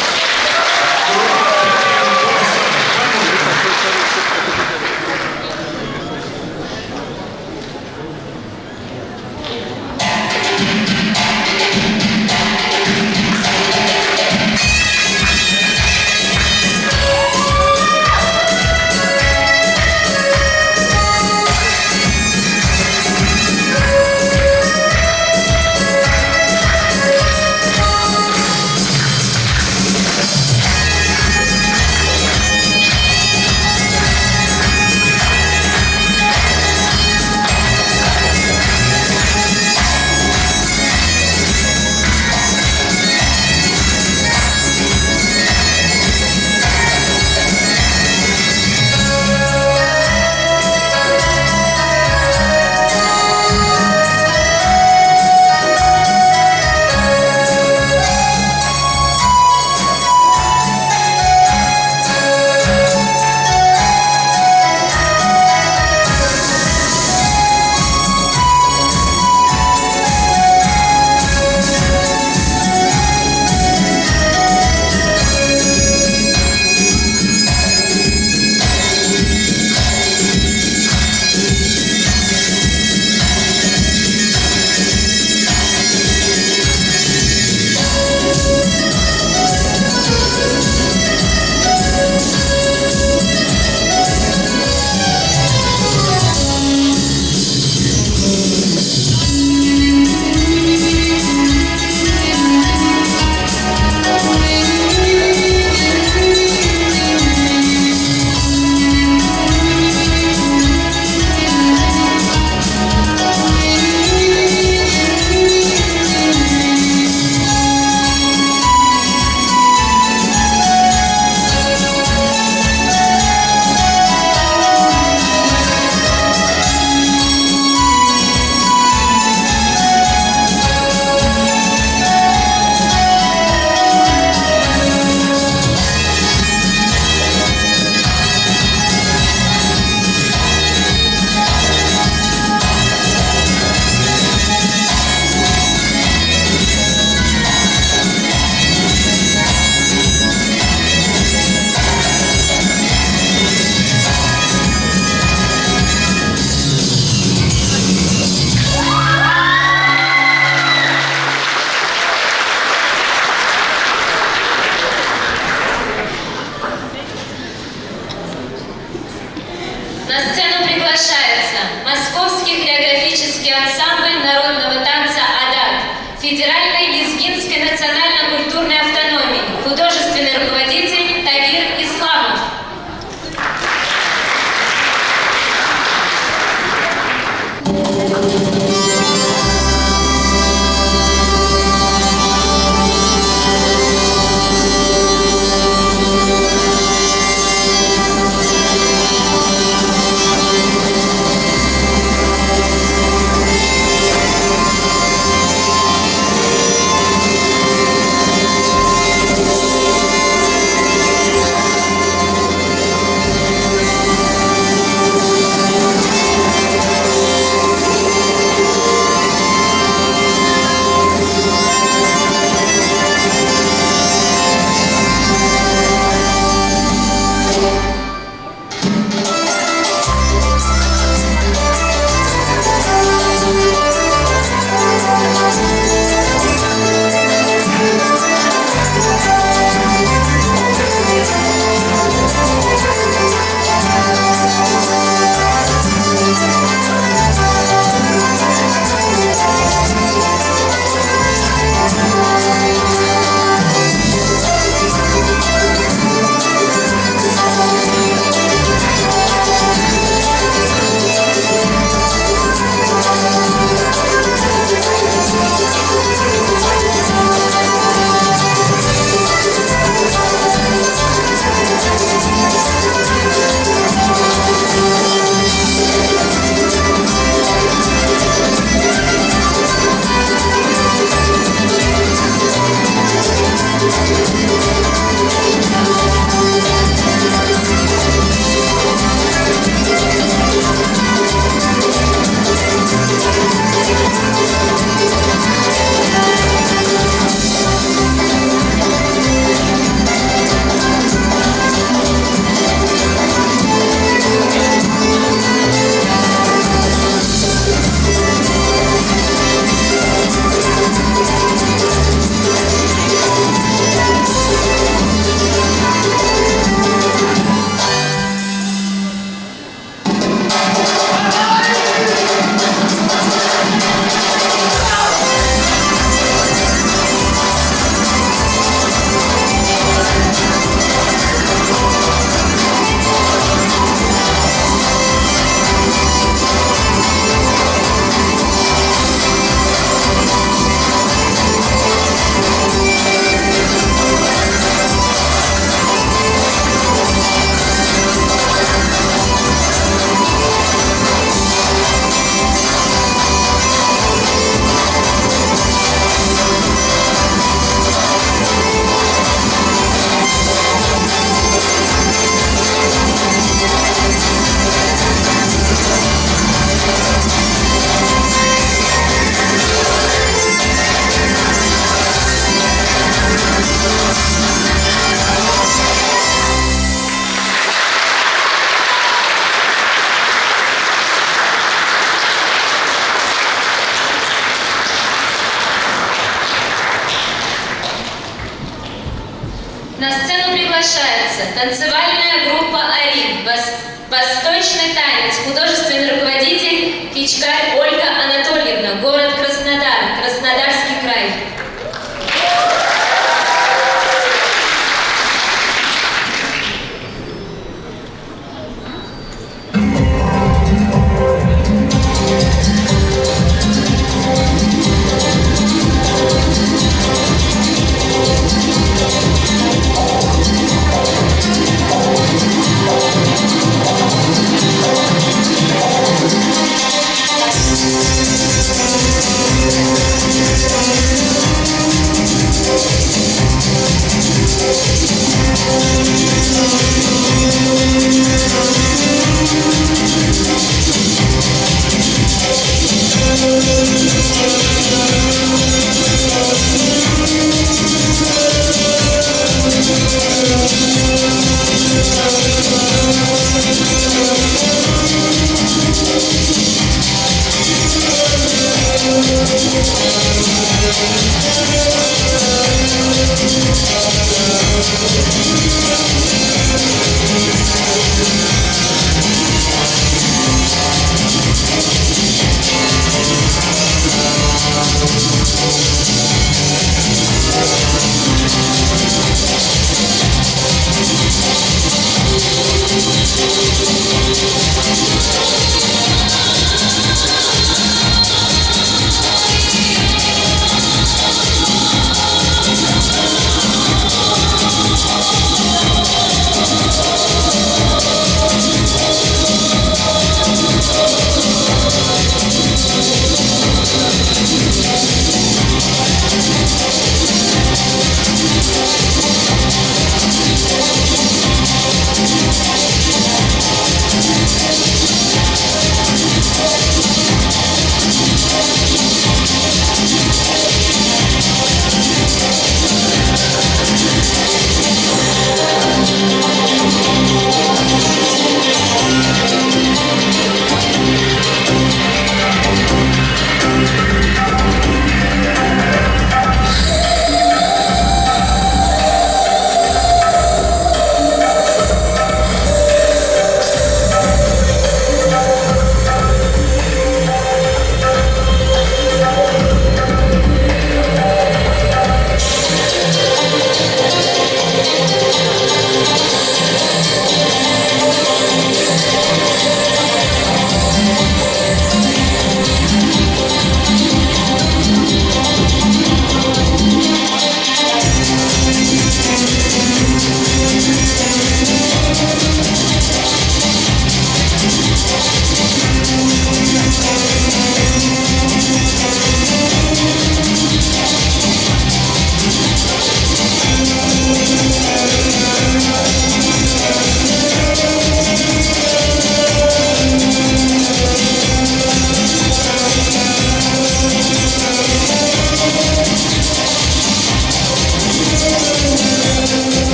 На сцену приглашается танцевальная группа «Арин», восточный танец, художественный руководитель Кичкарь Ольга Анатольевна, город Краснодар, Краснодарский край. We'll be right back.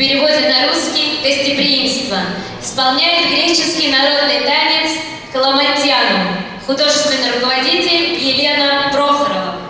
переводе на русский «гостеприимство». Исполняет греческий народный танец «Каламантьяну». Художественный руководитель Елена Прохорова.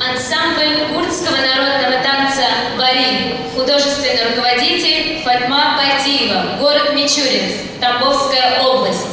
Ансамбль курдского народного танца «Барин». Художественный руководитель Фатма Батиева. Город Мичуринск, Тамбовская область.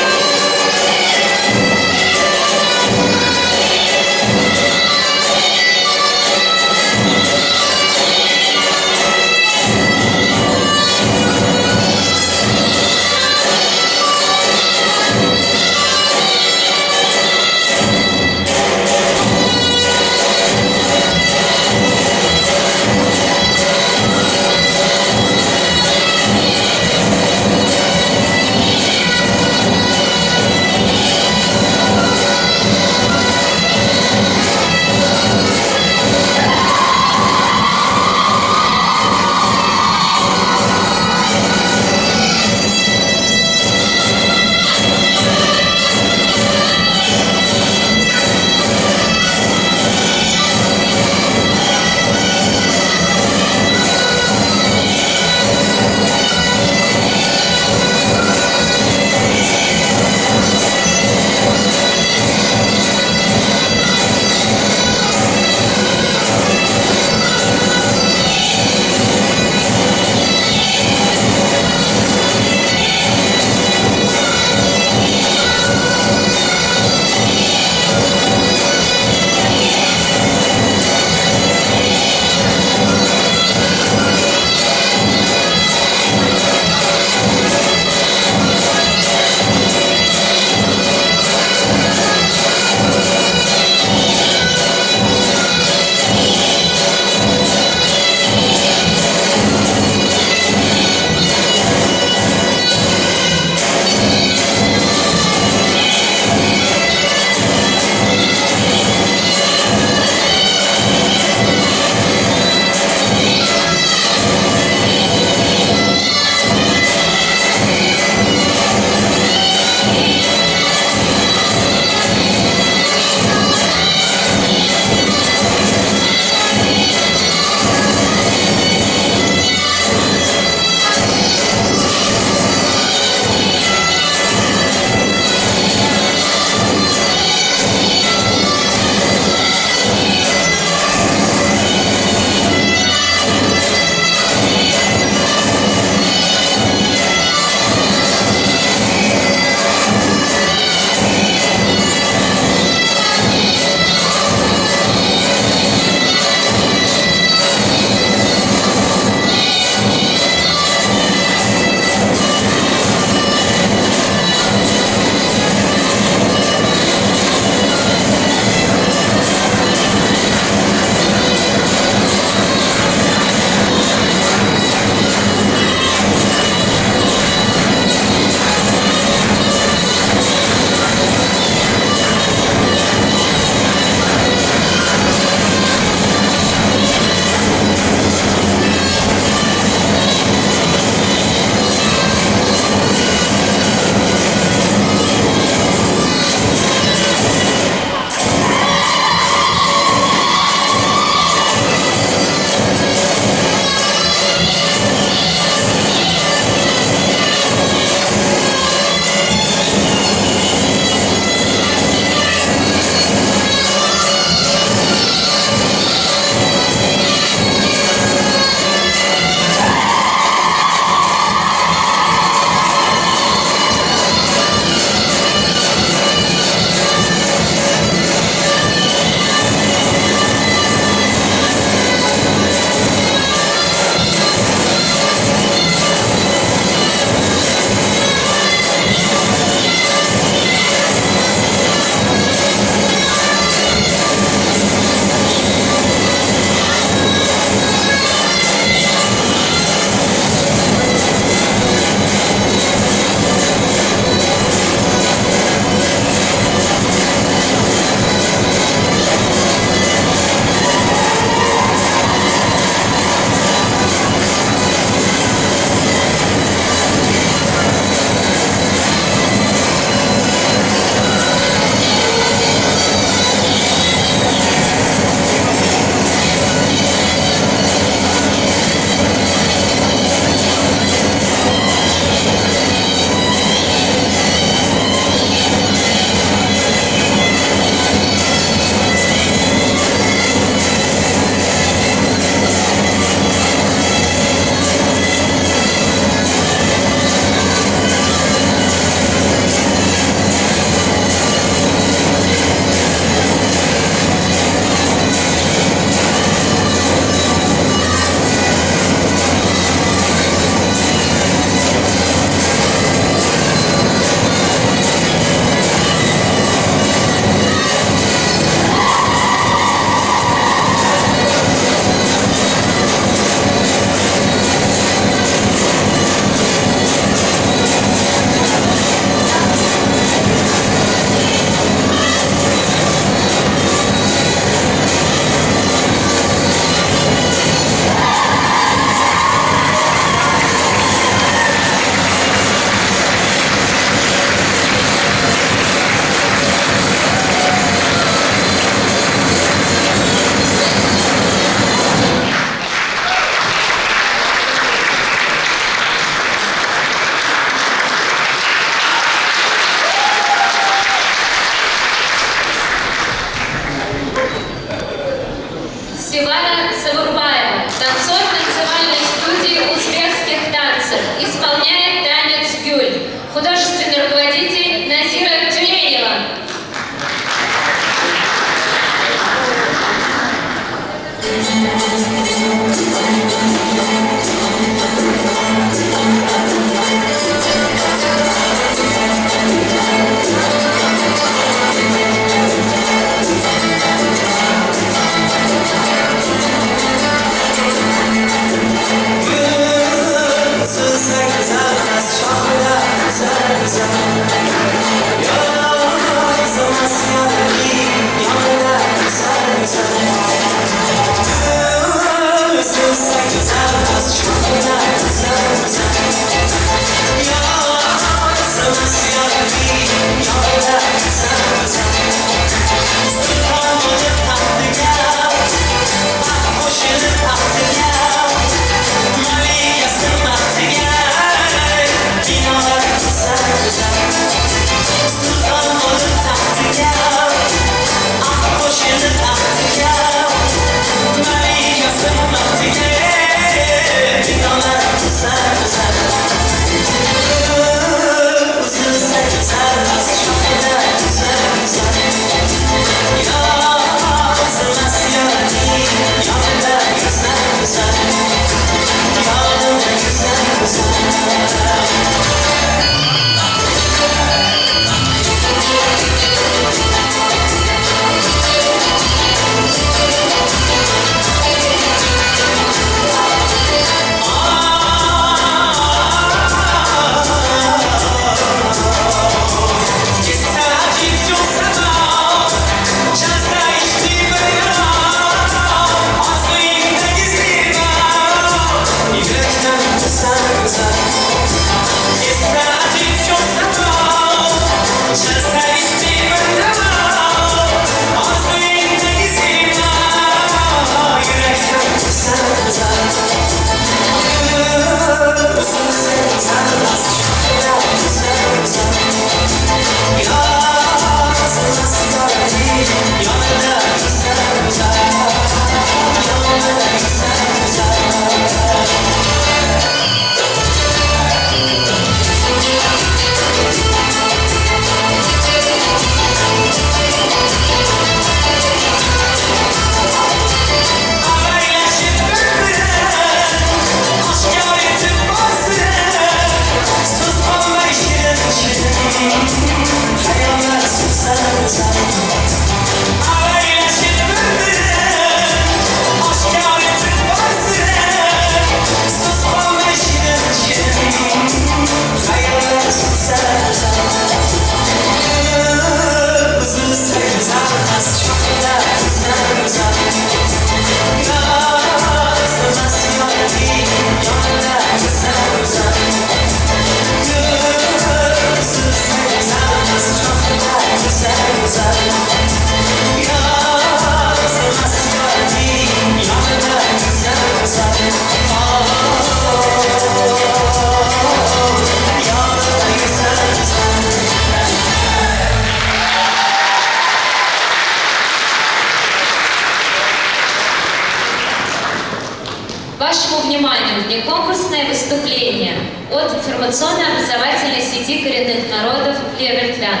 Вашему вниманию внеконкурсное выступление от информационно-образовательной сети коренных народов Левертлан.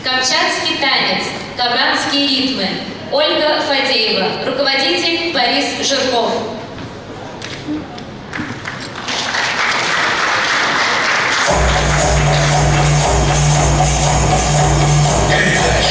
Камчатский танец, кабранские ритмы. Ольга Фадеева, руководитель Борис Жирков. Hey!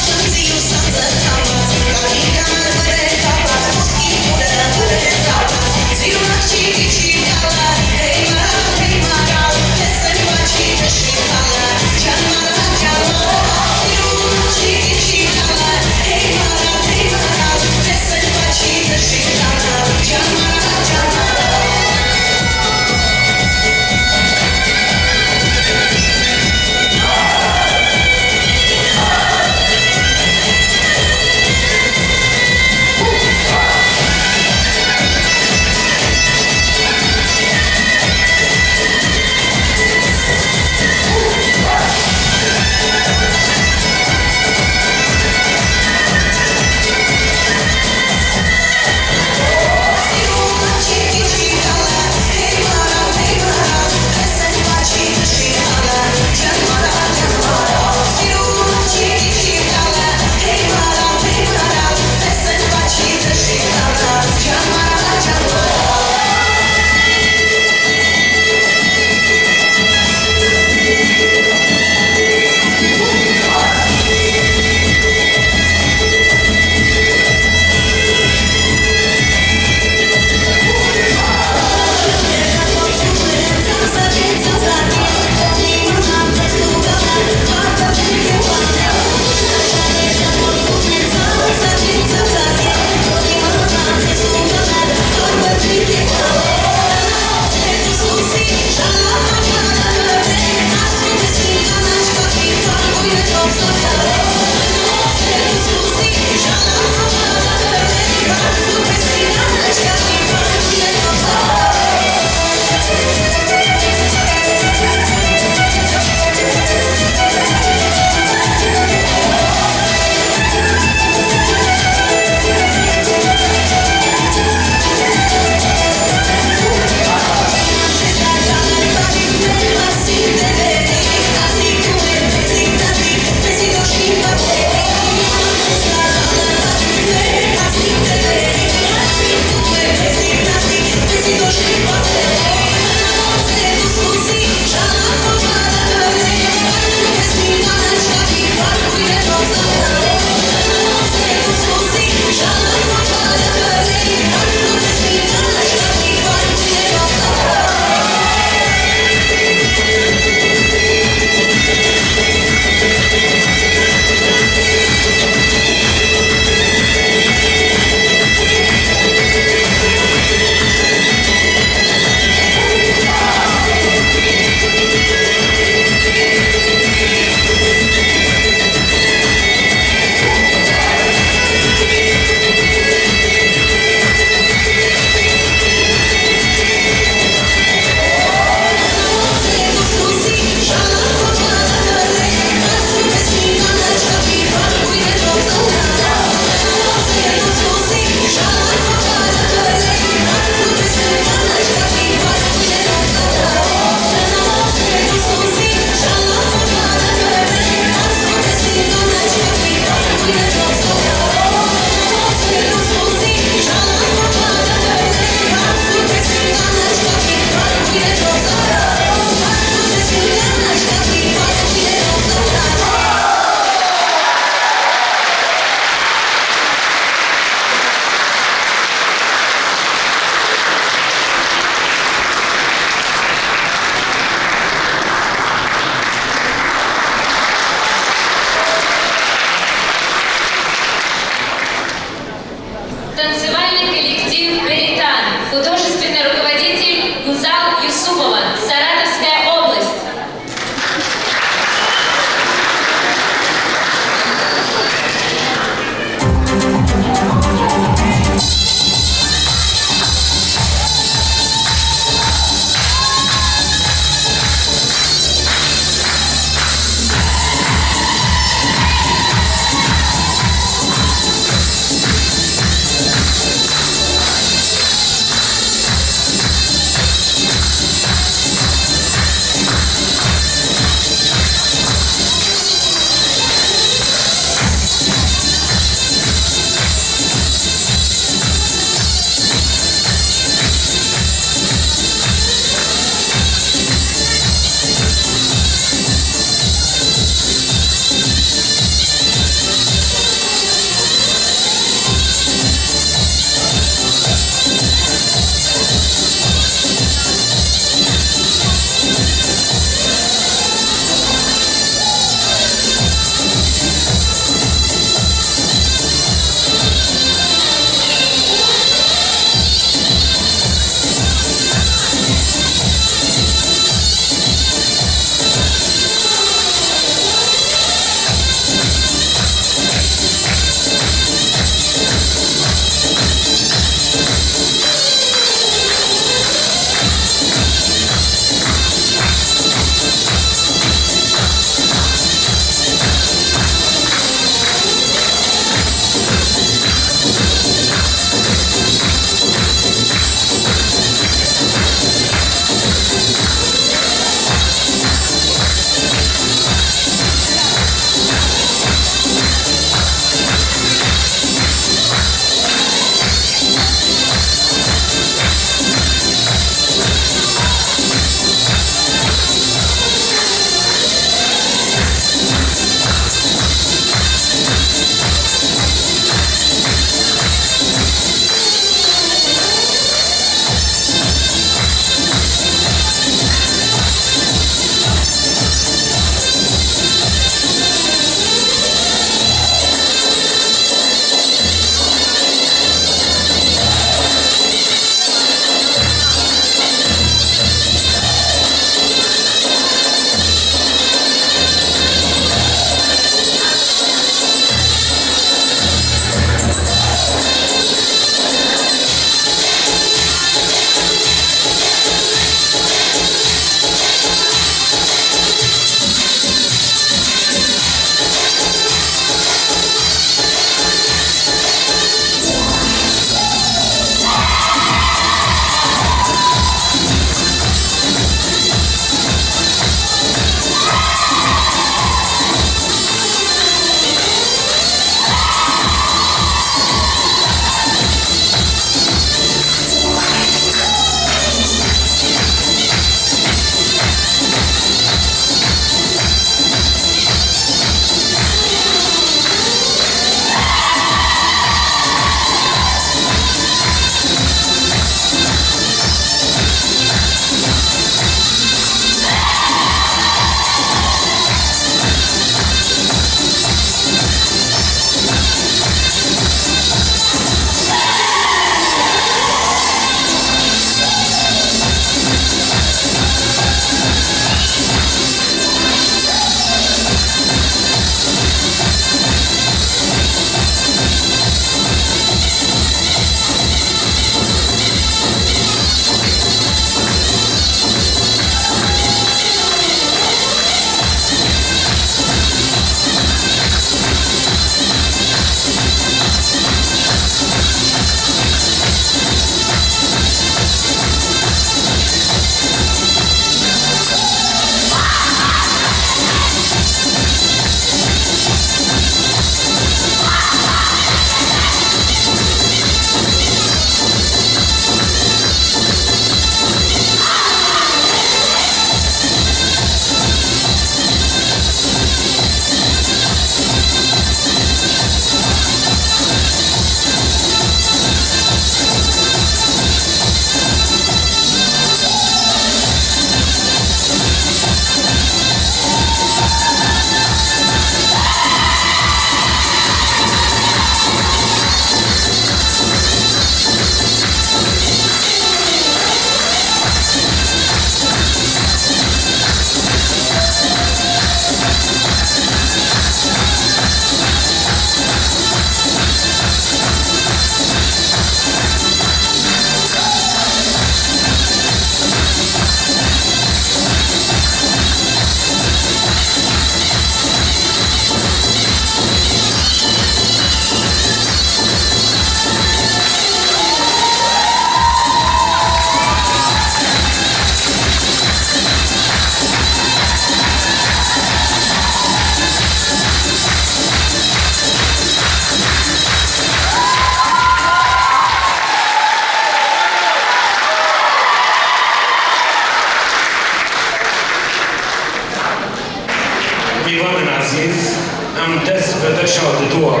میوان عزیز ام دست به دشاد دور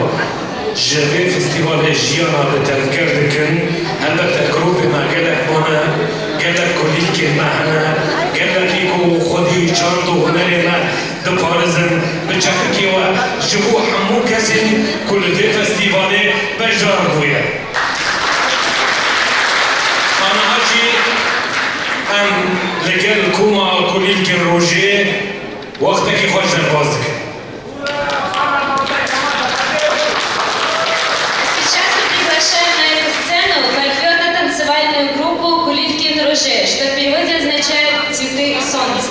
جربي فستيفال جيانا بتذكر دكن البته جروب ما قالك مانا قالك كليك معنا قالك يكو خدي جاندو هنالنا دبارزن بچككي و جبو حمو كسن كل دي فستيفالي بجار بويا انا هاجي ام لقال كوما كليك روجي وقتك يخرج البازك Танцевальную группу «Кулиткин Руже», что в переводе означает «цветы солнца».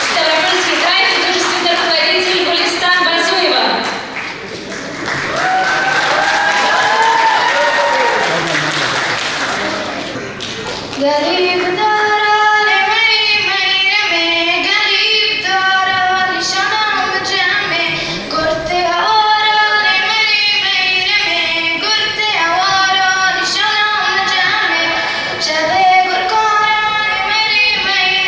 Ставропольский край, художественный руководитель Гулистан Базуева. Chave gorkora, meri meri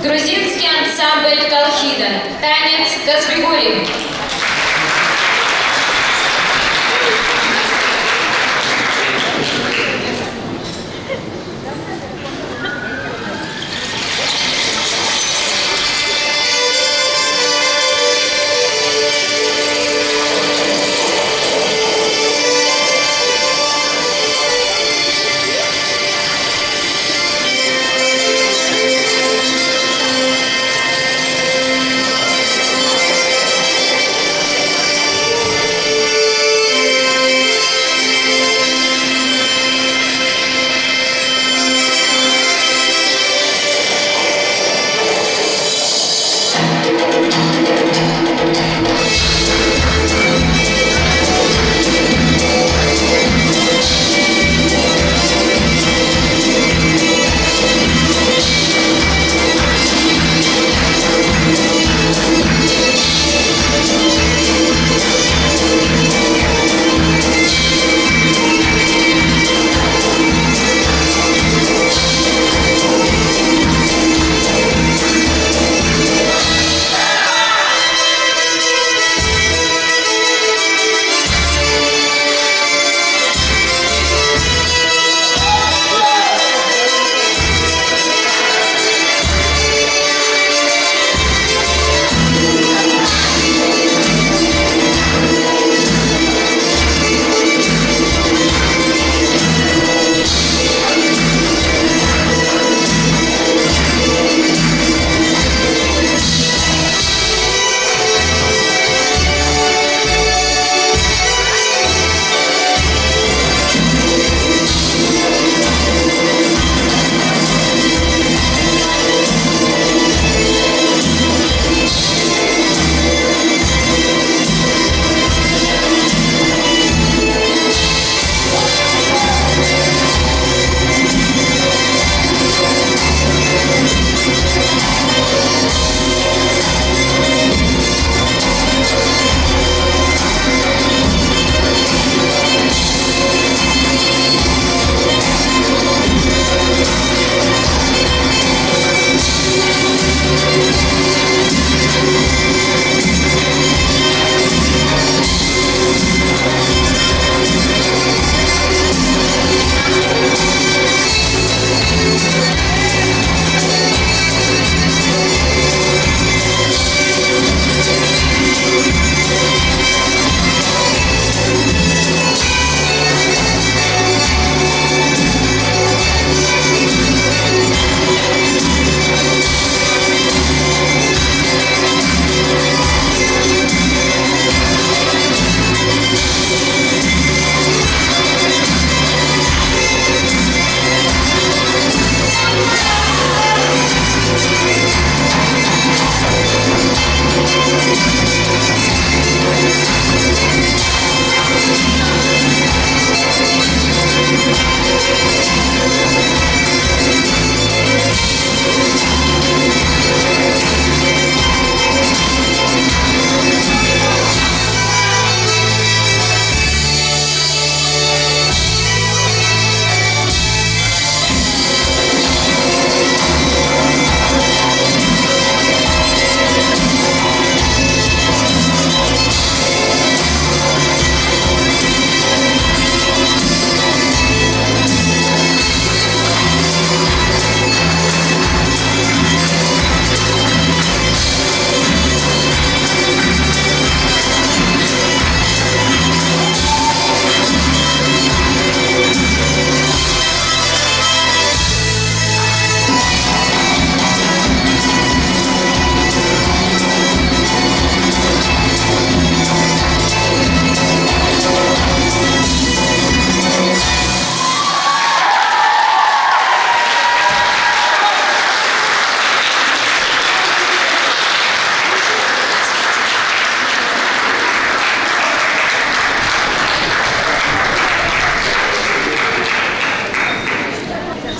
Грузинский ансамбль «Колхида». Танец «Газбегули».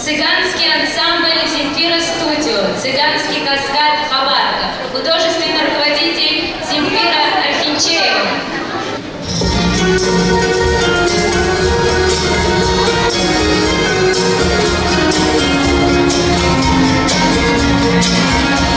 Цыганский ансамбль «Земфира Студио», цыганский каскад «Хабарка», художественный руководитель Земфира Архинчеева. Thank you.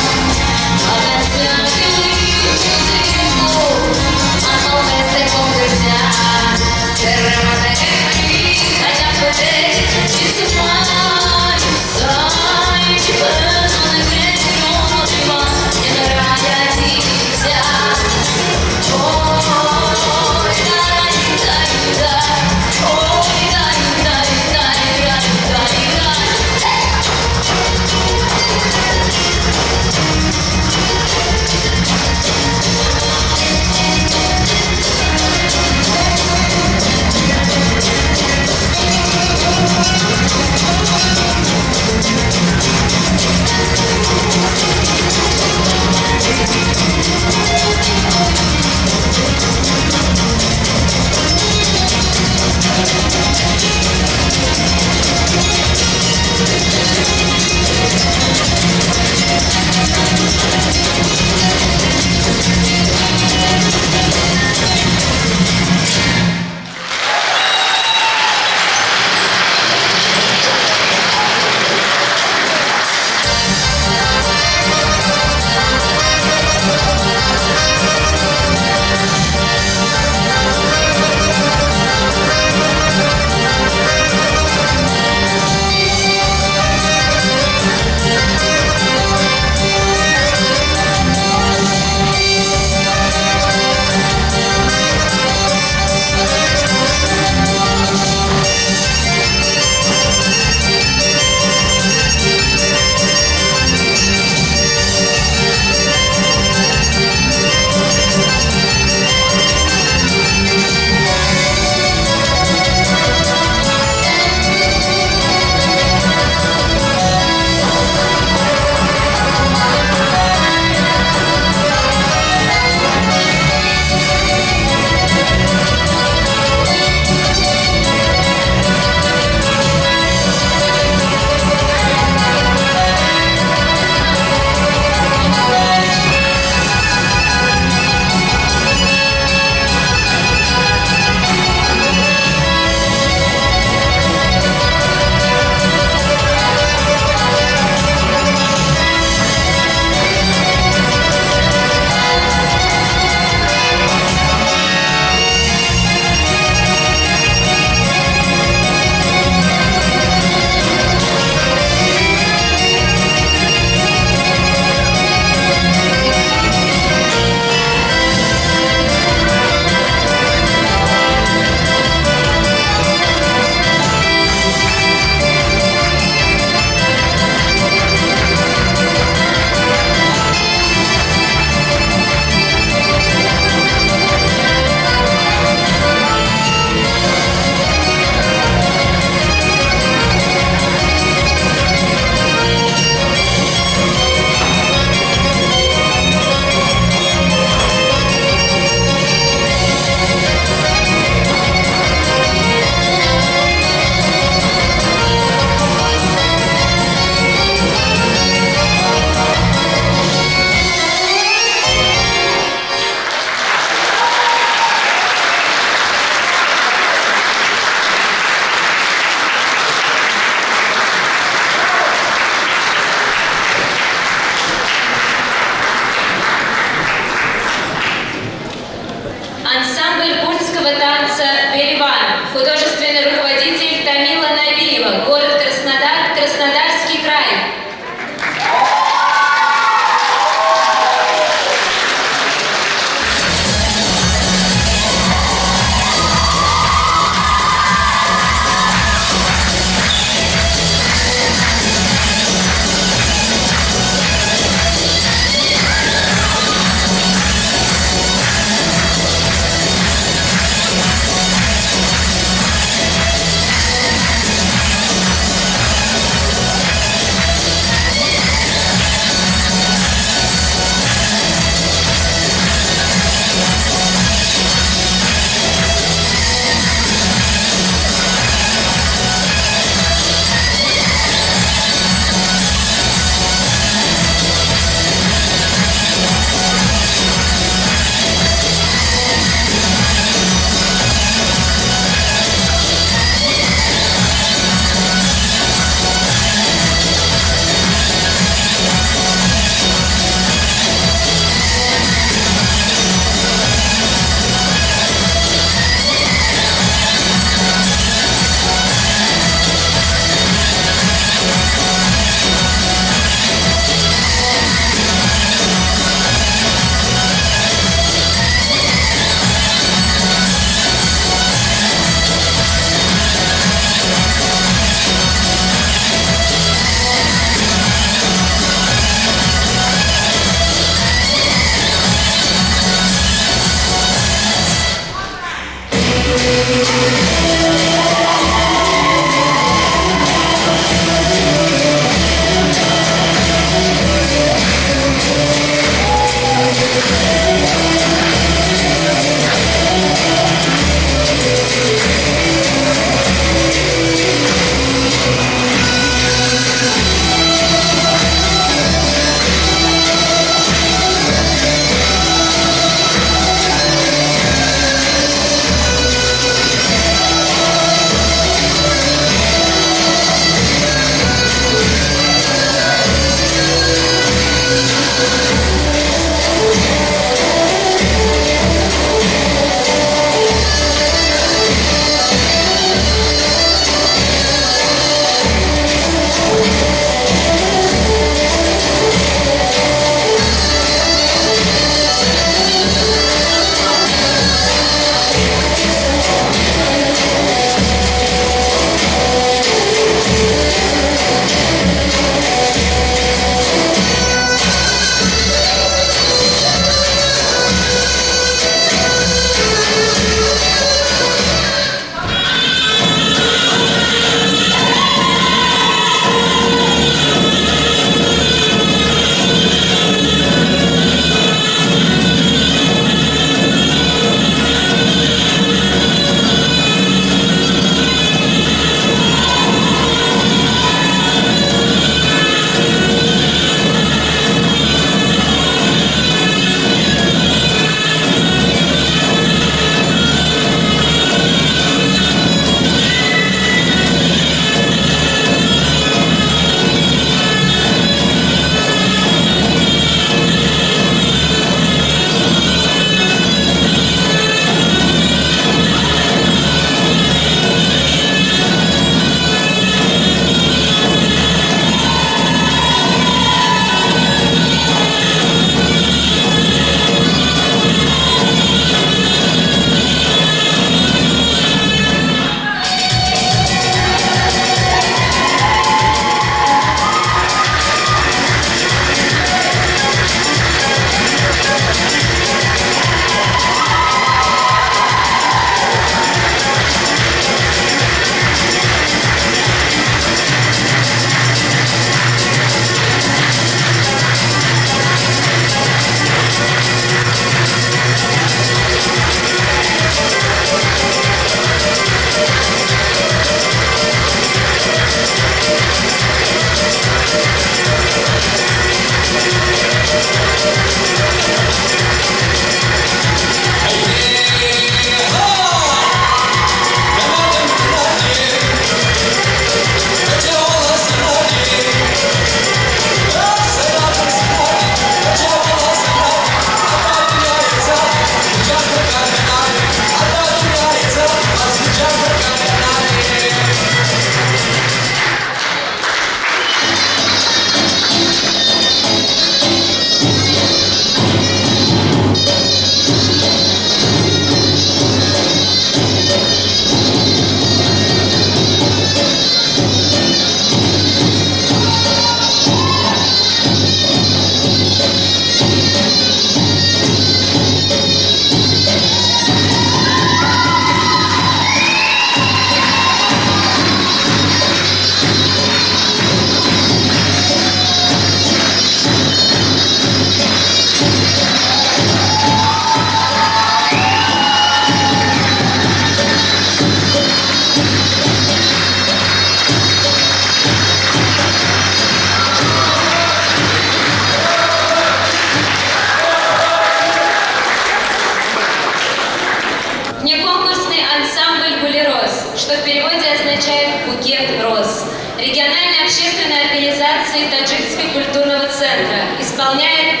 делегации Таджикского культурного центра исполняет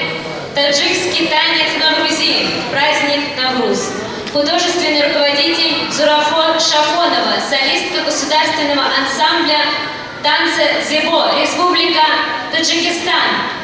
таджикский танец Наврузи, праздник Навруз. Художественный руководитель Зурафон Шафонова, солистка государственного ансамбля танца «Зебо», Республика Таджикистан.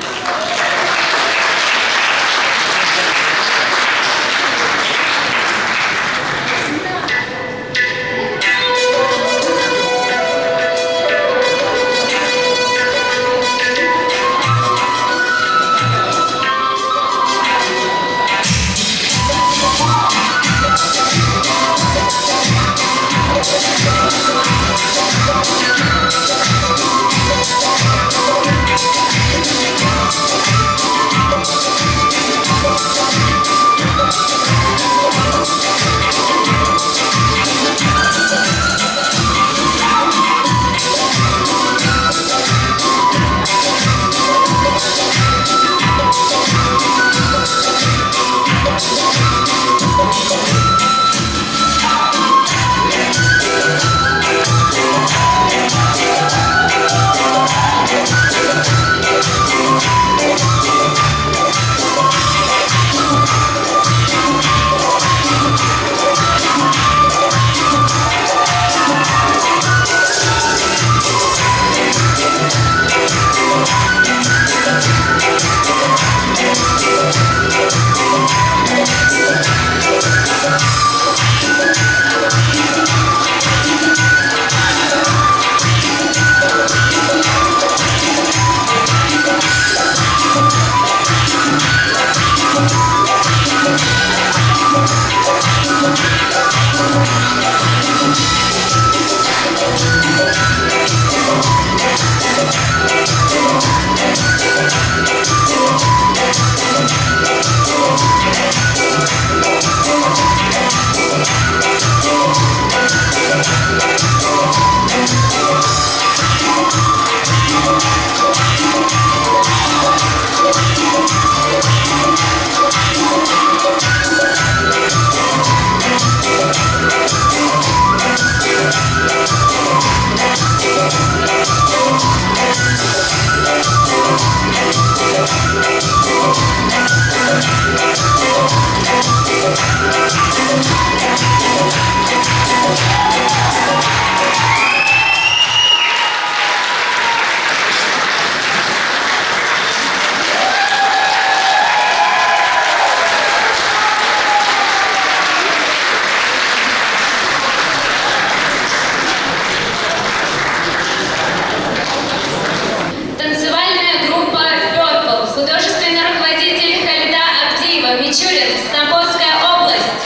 Мичурин, Тамбовская область.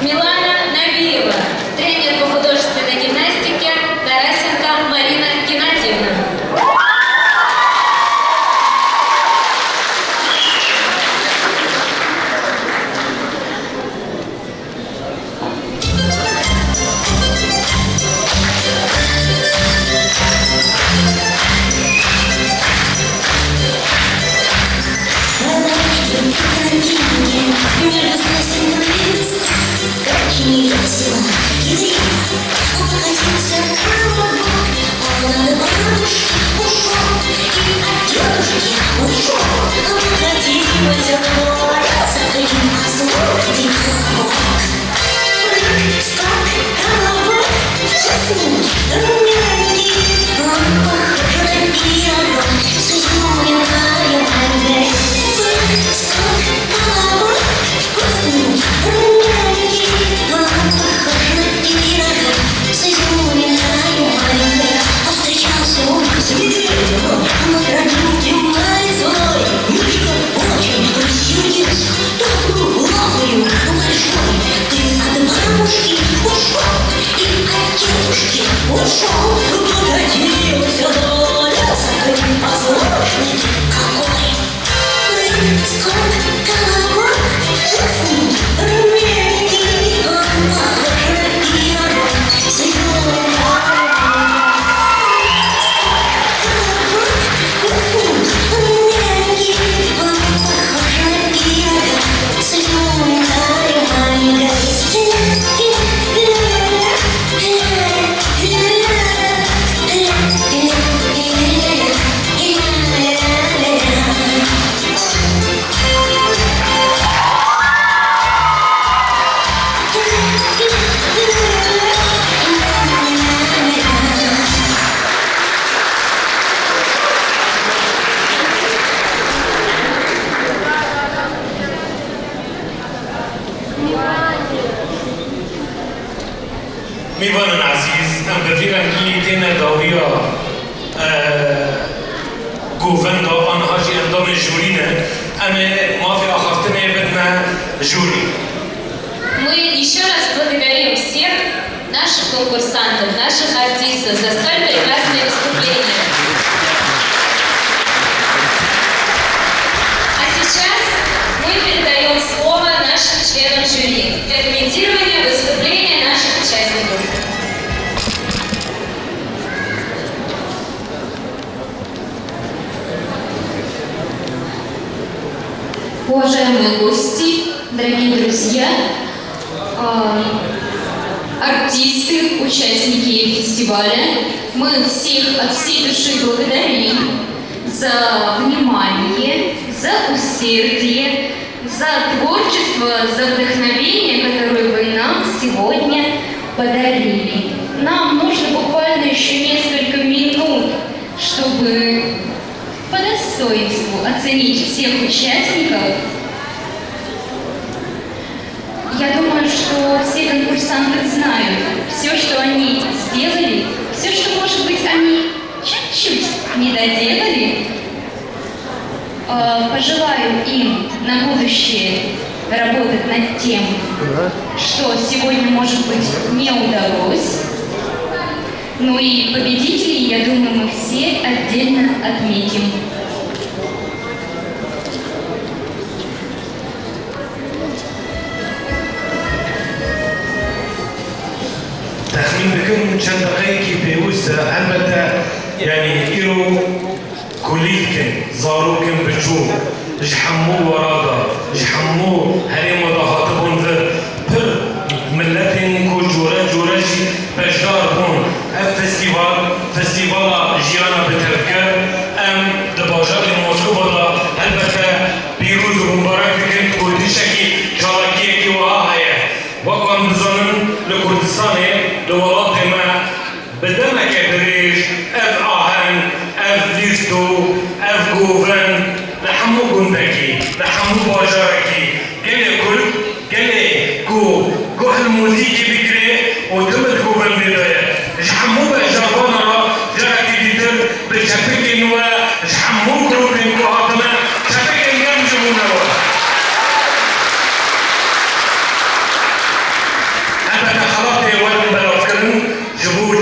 Милана Набиева, тренер по художественной гимнастике Тарасенко Марина Геннадьевна. Очень весело, хитря, он находился колобок, он от бабушки ушел, и от дедушки ушел, он находился боялся, таким послушный колобок. Прыг, скок, колобок, что с ним румяненький, он похож на пирог, с изюминкой моргой. Прыг, скок, колобок, что с ним румяненький, он похож на пирог, с изюминкой моргой. Повстречался он с медведем, на тропинке морской. Мишка очень рассердился, топнул лапою большой. Ты от бабушки ушел, и от дедушки ушел. Покатился до леса, ты послушный какой. Прыг, скок, колобок, что с ним румяненький, он похож на пирог, с изюминкой. میوان عزیز ام بفیرم که تین داویا گوفن دا آنها جی اندام جورینه اما ما في آخفتنه بدنا جوری. Мы еще раз благодарим всех наших конкурсантов, наших артистов за столь прекрасное выступление. А сейчас мы передаем слово нашим членам жюри для комментирования выступления наших участников. Уважаемые гости, дорогие друзья, артисты, участники фестиваля, мы всех от всей души благодарим за внимание, за усердие, за творчество, за вдохновение, которое вы нам сегодня подарили. Нам нужно буквально еще несколько минут, чтобы по достоинству оценить всех участников. Я думаю, что все конкурсанты знают все, что они сделали, все, что, может быть, они чуть-чуть не доделали. Пожелаю им на будущее работать над тем, что сегодня, может быть, не удалось. Ну и победителей, я думаю, мы все отдельно отметим. تخمين بكم چند دقیقی پیوسته البته یعنی ایرو کلیکن زاروکن بچو جحمو ورادا جحمو هریم وضاحاتبون و پر ملتین کو جورجی بجدار بون اف فستیوالا جیانا بترکر ام دباجار موسکو بلا البته پیروز و مبارک بکن کردیشکی جارکی کی وها هیا وقام بزنن لکردستانه لولاط ما بدمك بريش اف آهن اف ليستو اف جوفن لحمو جندكي لحمو باجاركي قلي جو الموزيكي بكري ودمت جوفن بداية جحمو باجابانا جاركي ديدر بشبك نوا جحمو جروبين كوهاتنا شبك يمجمونا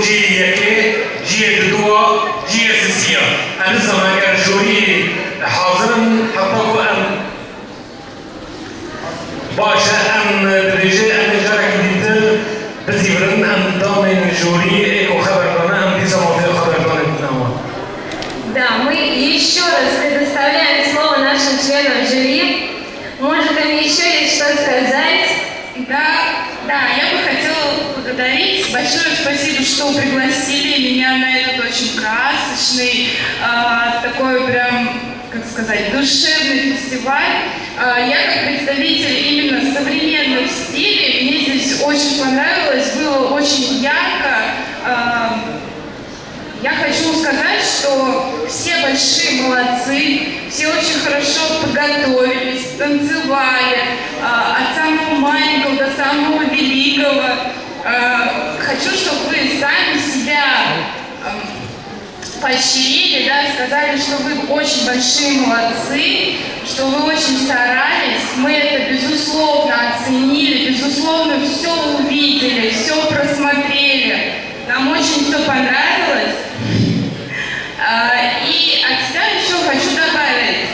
جي يكي جي دوا جي سيسيا أنا زمان كان جوري حاضرا حطوا أن باشا أن درجة أن جرك ديتر بزيبرن أن ضامن جوري إيكو خبر لنا أن دي زمان في خبر لنا نتناول. Да, мы еще раз предоставляем слово нашим членам жюри. Может, им еще есть что сказать? Да, я бы хотела поблагодарить. Большое спасибо, что пригласили меня на этот очень красочный, такой прям, как сказать, душевный фестиваль. Я как представитель именно современных стилей, мне здесь очень понравилось, было очень ярко. Я хочу сказать, что все большие молодцы, все очень хорошо подготовились, танцевали, от самого маленького до самого великого. Хочу, чтобы вы сами себя поощрили, да, сказали, что вы очень большие молодцы, что вы очень старались. Мы это безусловно оценили, безусловно все увидели, все просмотрели. Нам очень все понравилось. И от себя еще хочу добавить.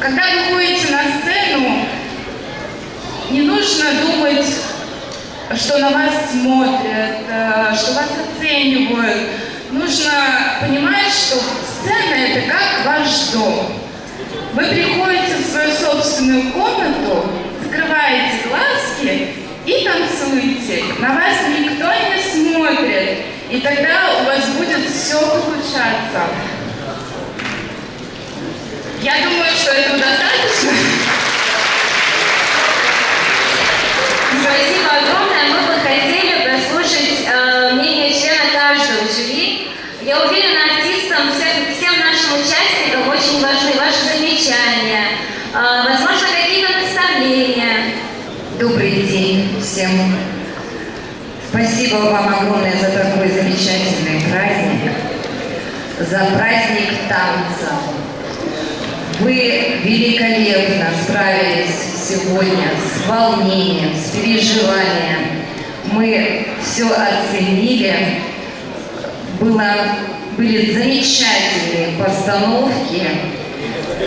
Когда вы ходите на сцену, не нужно думать, что на вас смотрят, что вас оценивают. Нужно понимать, что сцена — это как ваш дом. Вы приходите в свою собственную комнату, закрываете глазки и танцуете. На вас никто не смотрит. И тогда у вас будет все получаться. Я думаю, что этого достаточно. Спасибо огромное. Мы бы хотели прослушать мнение члена каждого жюри. Я уверена, артистам, всем нашим участникам очень важны ваши замечания, возможно, какие-то наставления. Добрый день всем. Спасибо вам огромное за такой замечательный праздник, за праздник танца. Вы великолепно справились сегодня с волнением, с переживанием. Мы все оценили. Были замечательные постановки.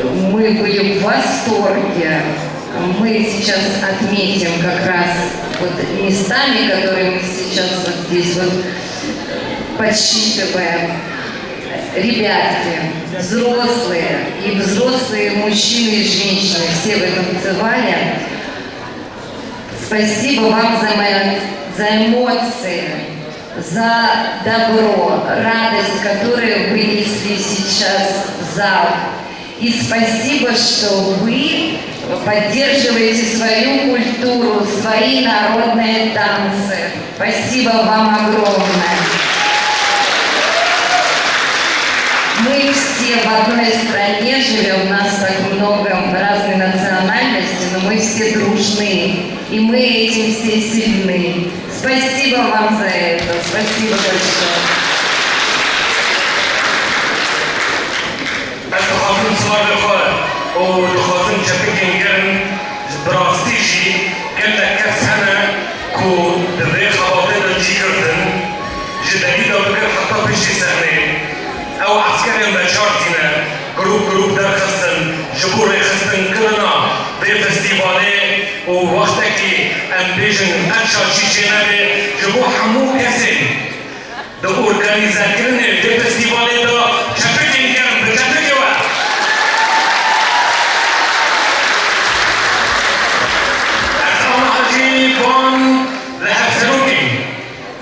Мы были в восторге. Мы сейчас отметим как раз вот местами, которые мы сейчас вот здесь вот подсчитываем. Ребятки, взрослые и взрослые мужчины и женщины, все в этом фестивале. Спасибо вам за эмоции, за добро, радость, которую вы несли сейчас в зал. И спасибо, что вы поддерживаете свою культуру, свои народные танцы. Спасибо вам огромное. Мы все в одной стране живем, у нас так много разной национальности, но мы все дружны, и мы этим все сильны. Спасибо вам за это, спасибо большое. ودخلتن شبكين قرن براستيجي قال لك كسنة كو دبي خواطين الجي قردن جدالي لو بكر حتى بيشي سهنين أو عسكري مجارتنا جروب در خستن جبور خستن كلنا بي فستيفالي ووقتكي أمبيجن أنشا شيشينالي جبو حمو كسين دو أورغانيزا كرني بي فستيفالي دو شبكين قرن بشبكي واحد بون لحفظلوكي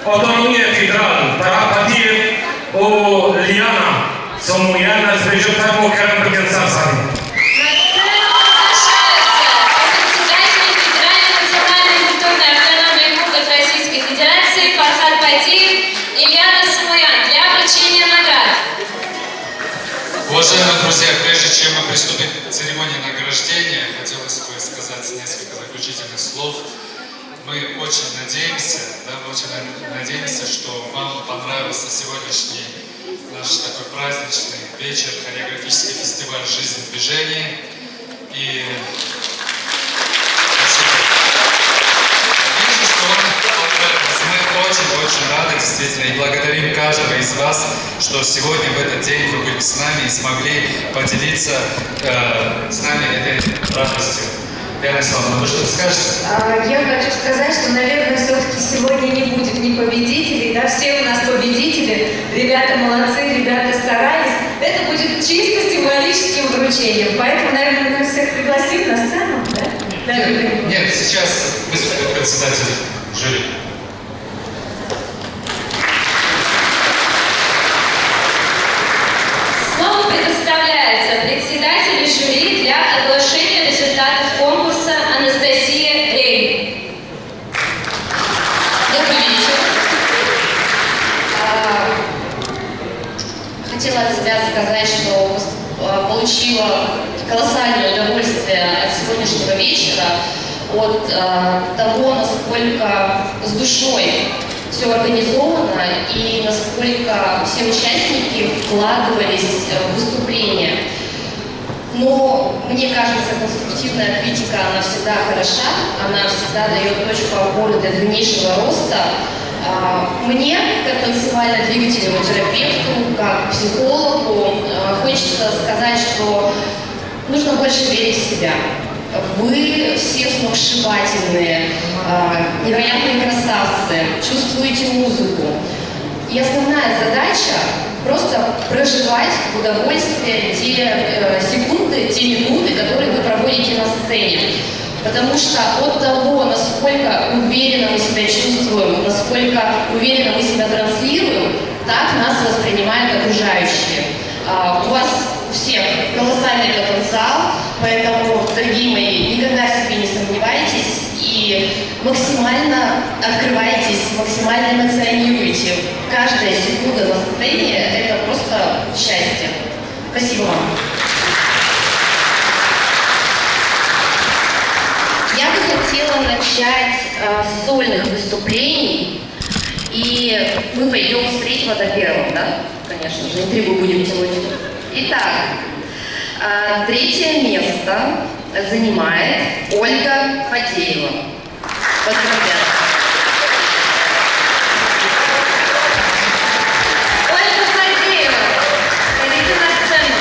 autonomia federal, Tarapativ o Liana, Somuiana, Zvejotamo, Karambergen Сарсари. Российской Федерации Фархад Патиев и Ильяна Самуян для вручения наград. Уважаемые друзья, прежде чем мы приступим к церемонии награждения, хотелось бы сказать несколько заключительных слов. Мы очень надеемся, что вам понравился сегодняшний наш такой праздничный вечер, хореографический фестиваль «Жизнь в движении». И спасибо. Вижу, что вам понравилось. Мы очень очень рады, действительно, и благодарим каждого из вас, что сегодня в этот день вы были с нами и смогли поделиться с нами этой радостью. Яна Исламовна, вы что-то скажете? Я хочу сказать, что, наверное, все-таки сегодня не будет ни победителей, да, все у нас победители, ребята молодцы, ребята старались. Это будет чисто символическим вручением, поэтому, наверное, мы всех пригласим на сцену, да? Нет, сейчас выступит председатель жюри. Слово предоставляется председателю жюри для оглашения результатов конкурса Анастасия Рей. Добрый вечер. Хотела от себя сказать, что получила колоссальное удовольствие от сегодняшнего вечера, от того, насколько с душой все организовано и насколько все участники вкладывались в выступление. Но мне кажется, конструктивная критика, она всегда хороша, она всегда дает точку опоры для дальнейшего роста. Мне, как танцевально-двигательному терапевту, как психологу, хочется сказать, что нужно больше верить в себя. Вы все сногсшибательные, невероятные красавцы, чувствуете музыку. И основная задача – просто проживать в удовольствие те секунды, те минуты, которые вы проводите на сцене. Потому что от того, насколько уверенно мы себя чувствуем, насколько уверенно мы себя транслируем, так нас воспринимают окружающие. У вас всех колоссальный потенциал, поэтому, дорогие мои, никогда в себе не сомневайтесь и максимально открывайтесь, максимально эмоционируйте. Каждая секунда на сцене – это просто счастье. Спасибо вам. Я бы хотела начать с сольных выступлений, и мы пойдем с третьего до первого, да? Конечно же, интригу будем тянуть. Итак, третье место занимает Ольга Фадеева. Поздравляю. Ольга Фадеева, ходите на сцену.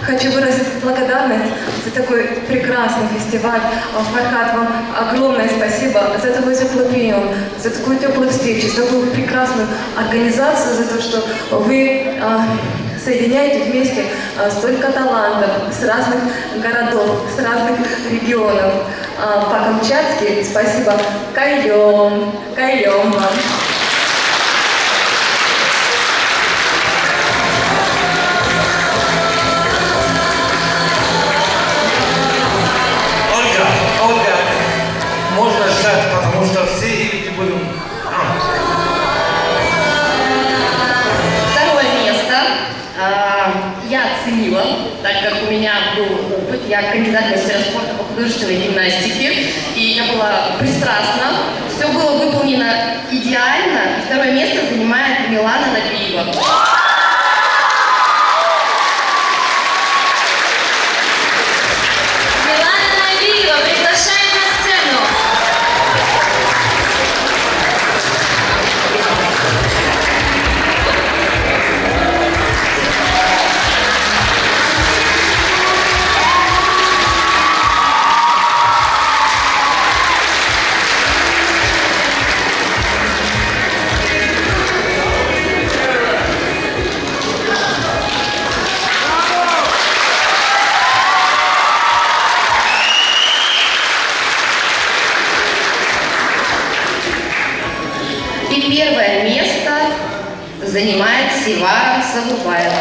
Хочу выразить благодарность за такой прекрасный фестиваль. Фархат, вам огромное спасибо за такой теплый прием, за такую теплую встречу, за такую прекрасную организацию, за то, что вы соединяете вместе столько талантов с разных городов, с разных регионов. По-камчатски спасибо. Кайом вам. Ольга, можно ждать, потому что все или будем... Второе место я оценила, так как у меня был опыт. Я кандидат в мастера спорта по художественной гимнастике, и я была пристрастна. Все было выполнено идеально. Второе место занимает Милана Набиева. Приглашаем на сцену. занимает Севара Савубаева.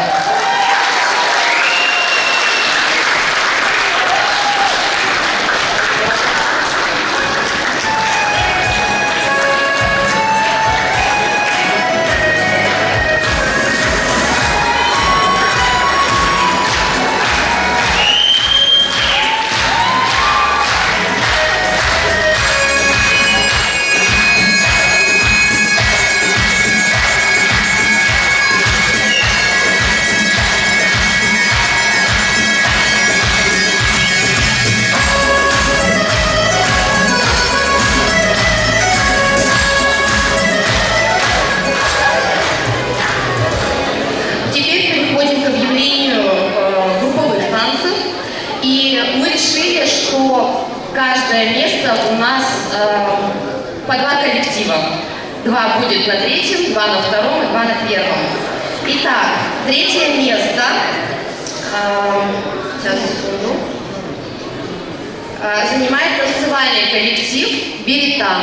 Каждое место у нас по 2 коллектива. 2 будет на 3-м, 2 на 2-м и 2 на 1-м. Итак, 3-е место. Сейчас, секунду. Занимает танцевальный коллектив «Беритан».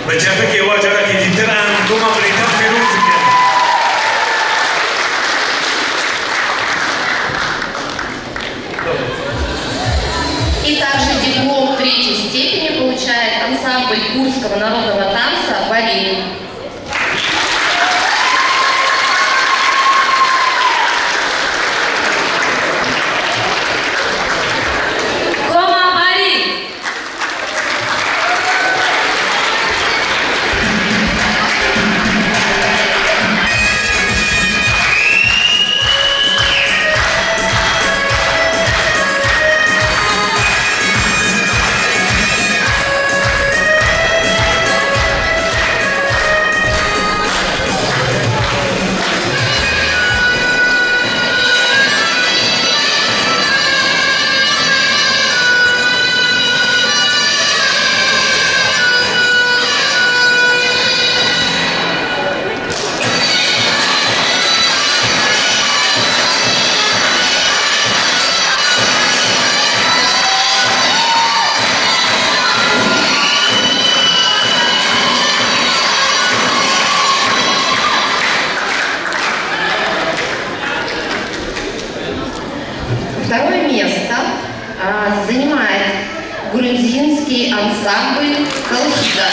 بجابك واجرك يدران دوما بريكا فيروزك. И также диплом 3-й степени получает ансамбль Курского народного танца «Барин». Второе место занимает грузинский ансамбль «Колхида».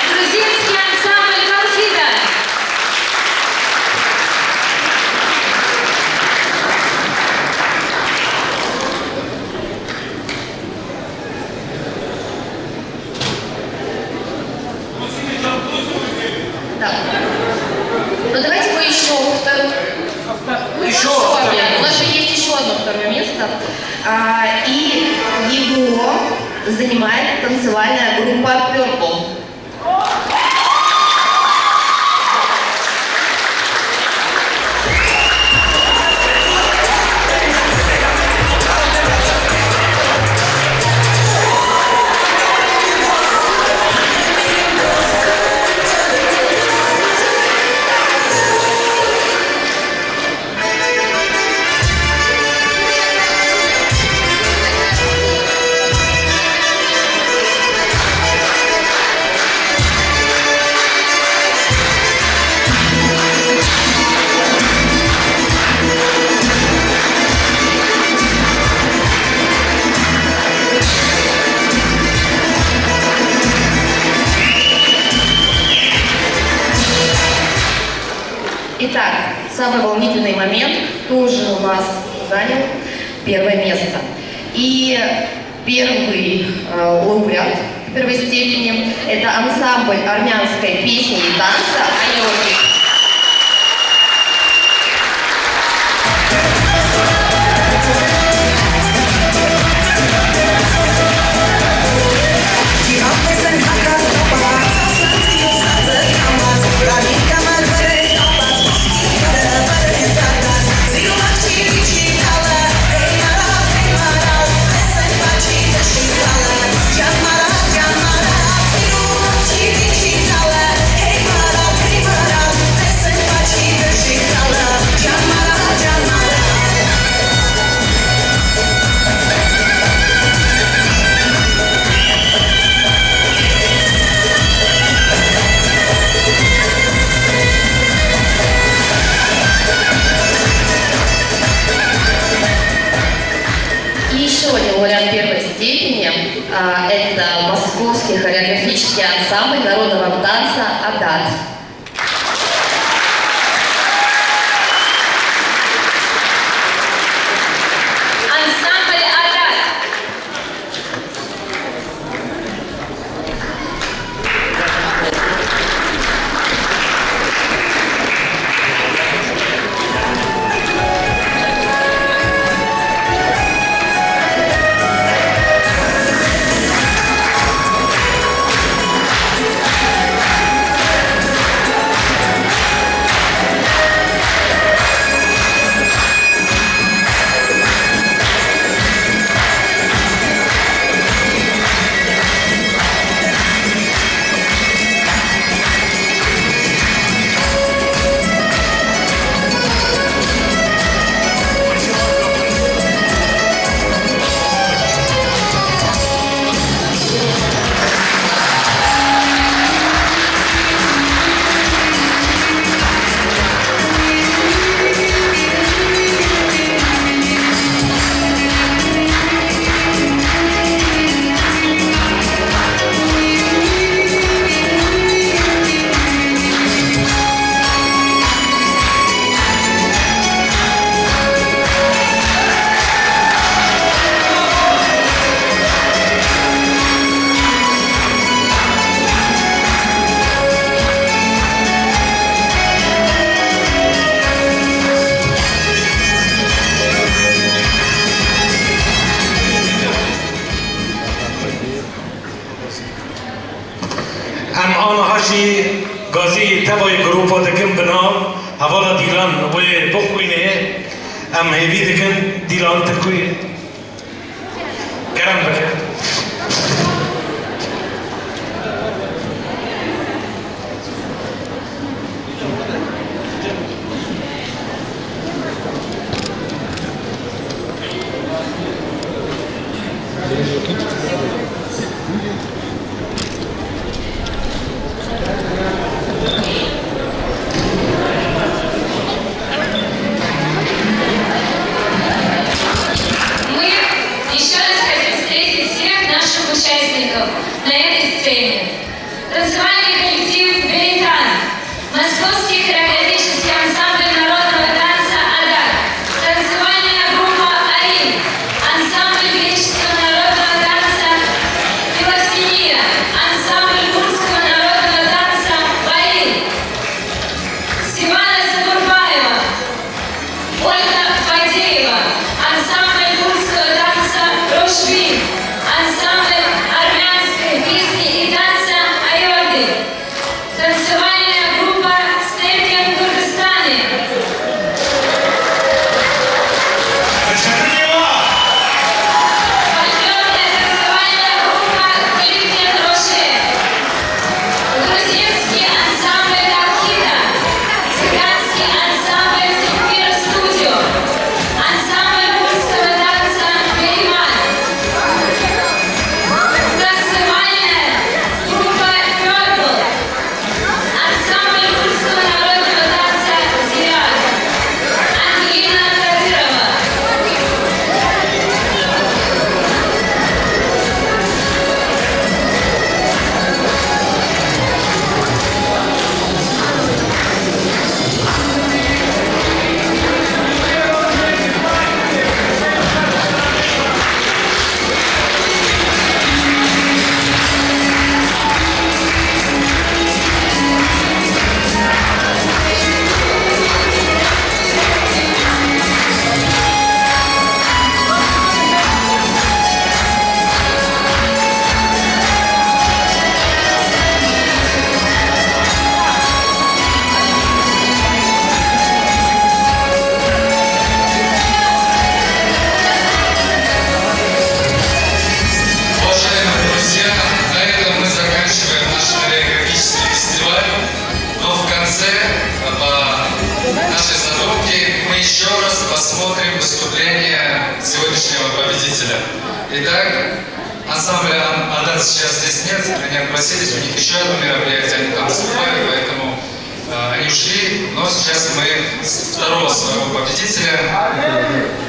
Грузинский ансамбль «Колхида». Да. Ну давайте мы еще у нас же есть еще одно второе место. И его занимает танцевальная группа Purple. Итак, самый волнительный момент тоже у нас занял первое место. И первый лауреат первой степени – это ансамбль армянской песни и танца «Айорги». Лауреат первой степени – это московский хореографический ансамбль народного танца «Адат». Ансамбль «Адат». غازي تبعي جروبا دكن بنا هوالا ديلان وبخوينه ام هيفي دكن ديلان تكوي كلام بكر на этой сцене. Танцевальный коллектив «Великан», московский хореографический ансамбль народного танца «Адат», танцевальная группа «Арин», ансамбль греческого народного танца «Филоксения», ансамбль русского народного танца «Валин», Сивана Сагурбаева, Ольга Фадеева, ансамбль русского танца «Рошвин», ансамбль армянской песни и танца «Айорги», победителя. Итак, ансамбля «Адат» сейчас здесь нет, они отпросились, у них еще одно мероприятие, они там выступали, поэтому они ушли, но сейчас мы второго своего победителя.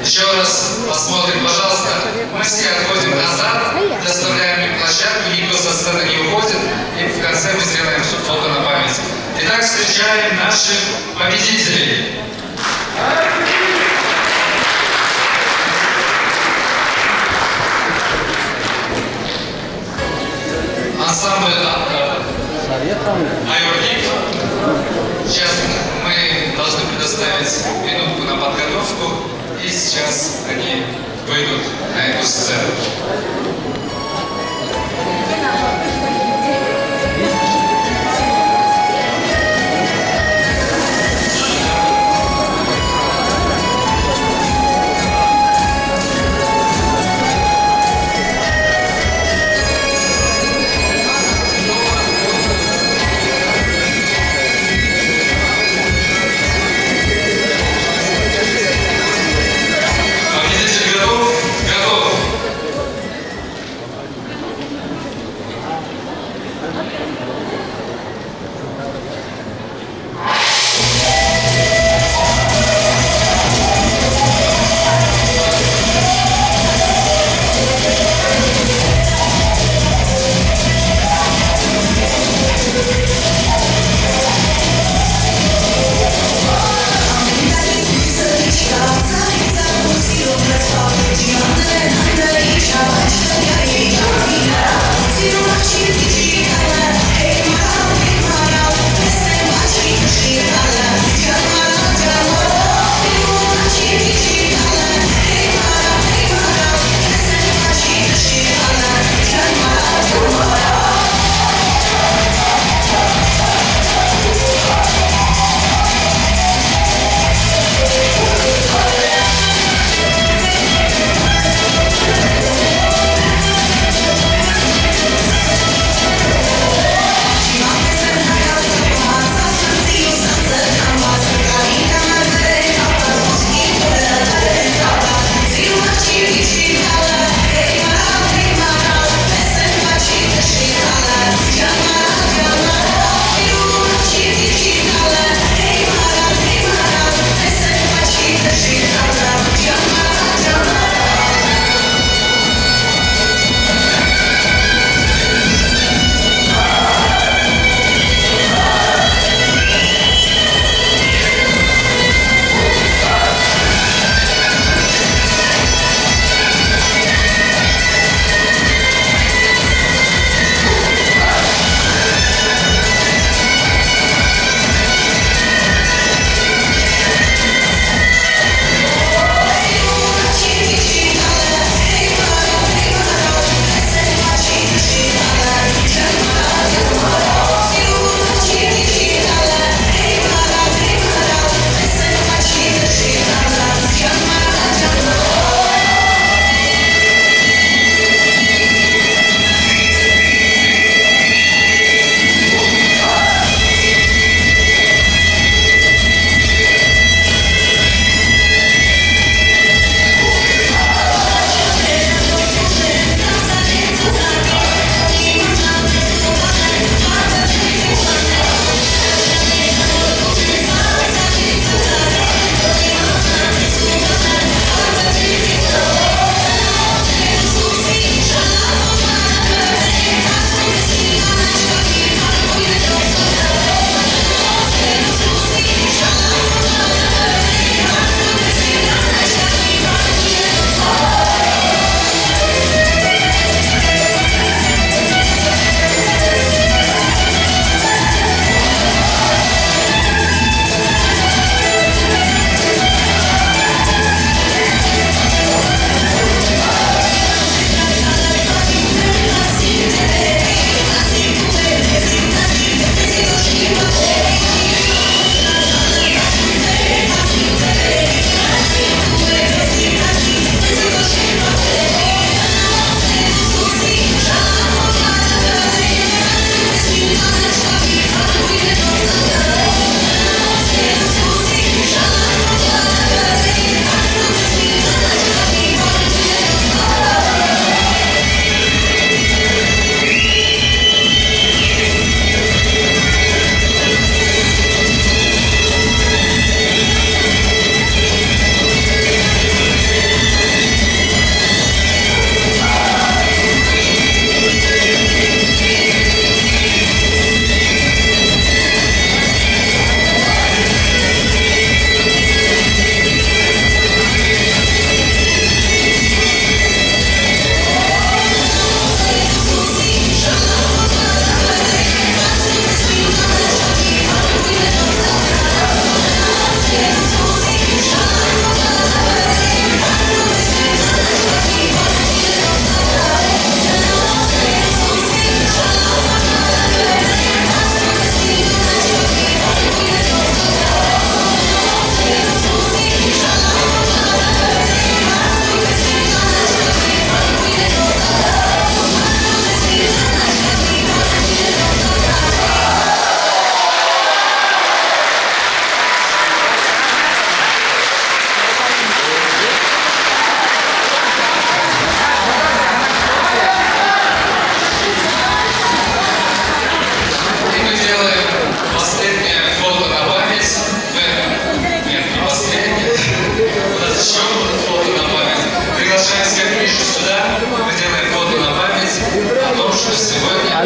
Еще раз посмотрим, пожалуйста. Мы все отходим назад, доставляем им площадку, никто со сцены не уходит, и в конце мы сделаем фото на память. Итак, встречаем наших победителей. Ансамбль «Айоргик». Сейчас мы должны предоставить минутку на подготовку, и сейчас они выйдут на эту сцену.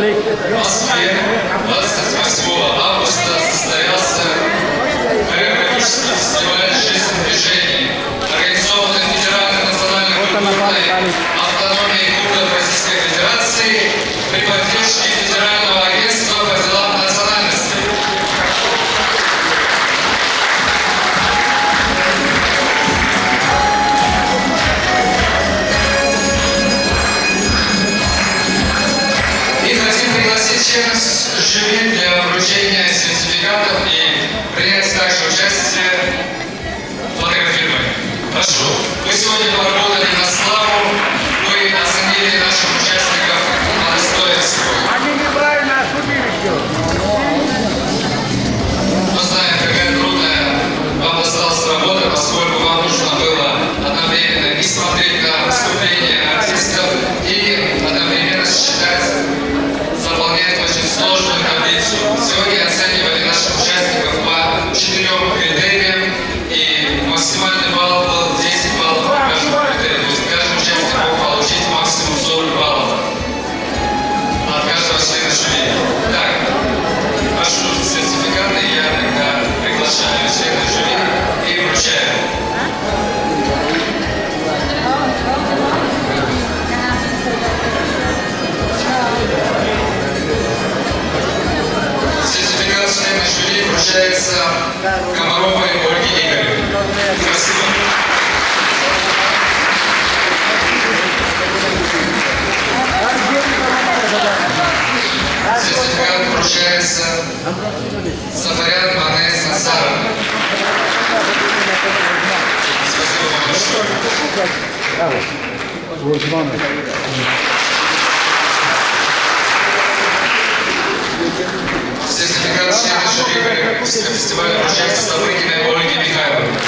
В Москве 28 августа состоялся хореографический фестиваль «Жизнь в движении», организованный Федеральной национальной культурной автономией курдов Российской Федерации при поддержке Федерального агентства по делам национальностей. И хотим пригласить членов жюри для вручения сертификатов и принять также участие в фотографировании. Прошу, вы сегодня поработали на славу, вы оценили наших участников по достоинству. Они неправильно осудили все. Мы знаем, какая трудная вам досталась работа, поскольку вам нужно было одновременно и смотреть на выступления артистов и одновременно считать, заполнять очень сложную таблицу. Сегодня оценивали наших участников по 4 критериям, и максимальный балл был 10 баллов по каждому критерию. То есть каждый участник мог получить максимум 40 баллов от каждого члена жюри. Так, прошу сертификаты, я тогда приглашаю членов жюри и вручаю. Сертификат члена жюри вручается Комаровой Ольге Игоревне. Спасибо. Сертификат вручается Сафарян Манес Насаров. Спасибо вам большое. Сертификат члена жюри фестиваля вручается Саврыкиной Ольге Михайловне.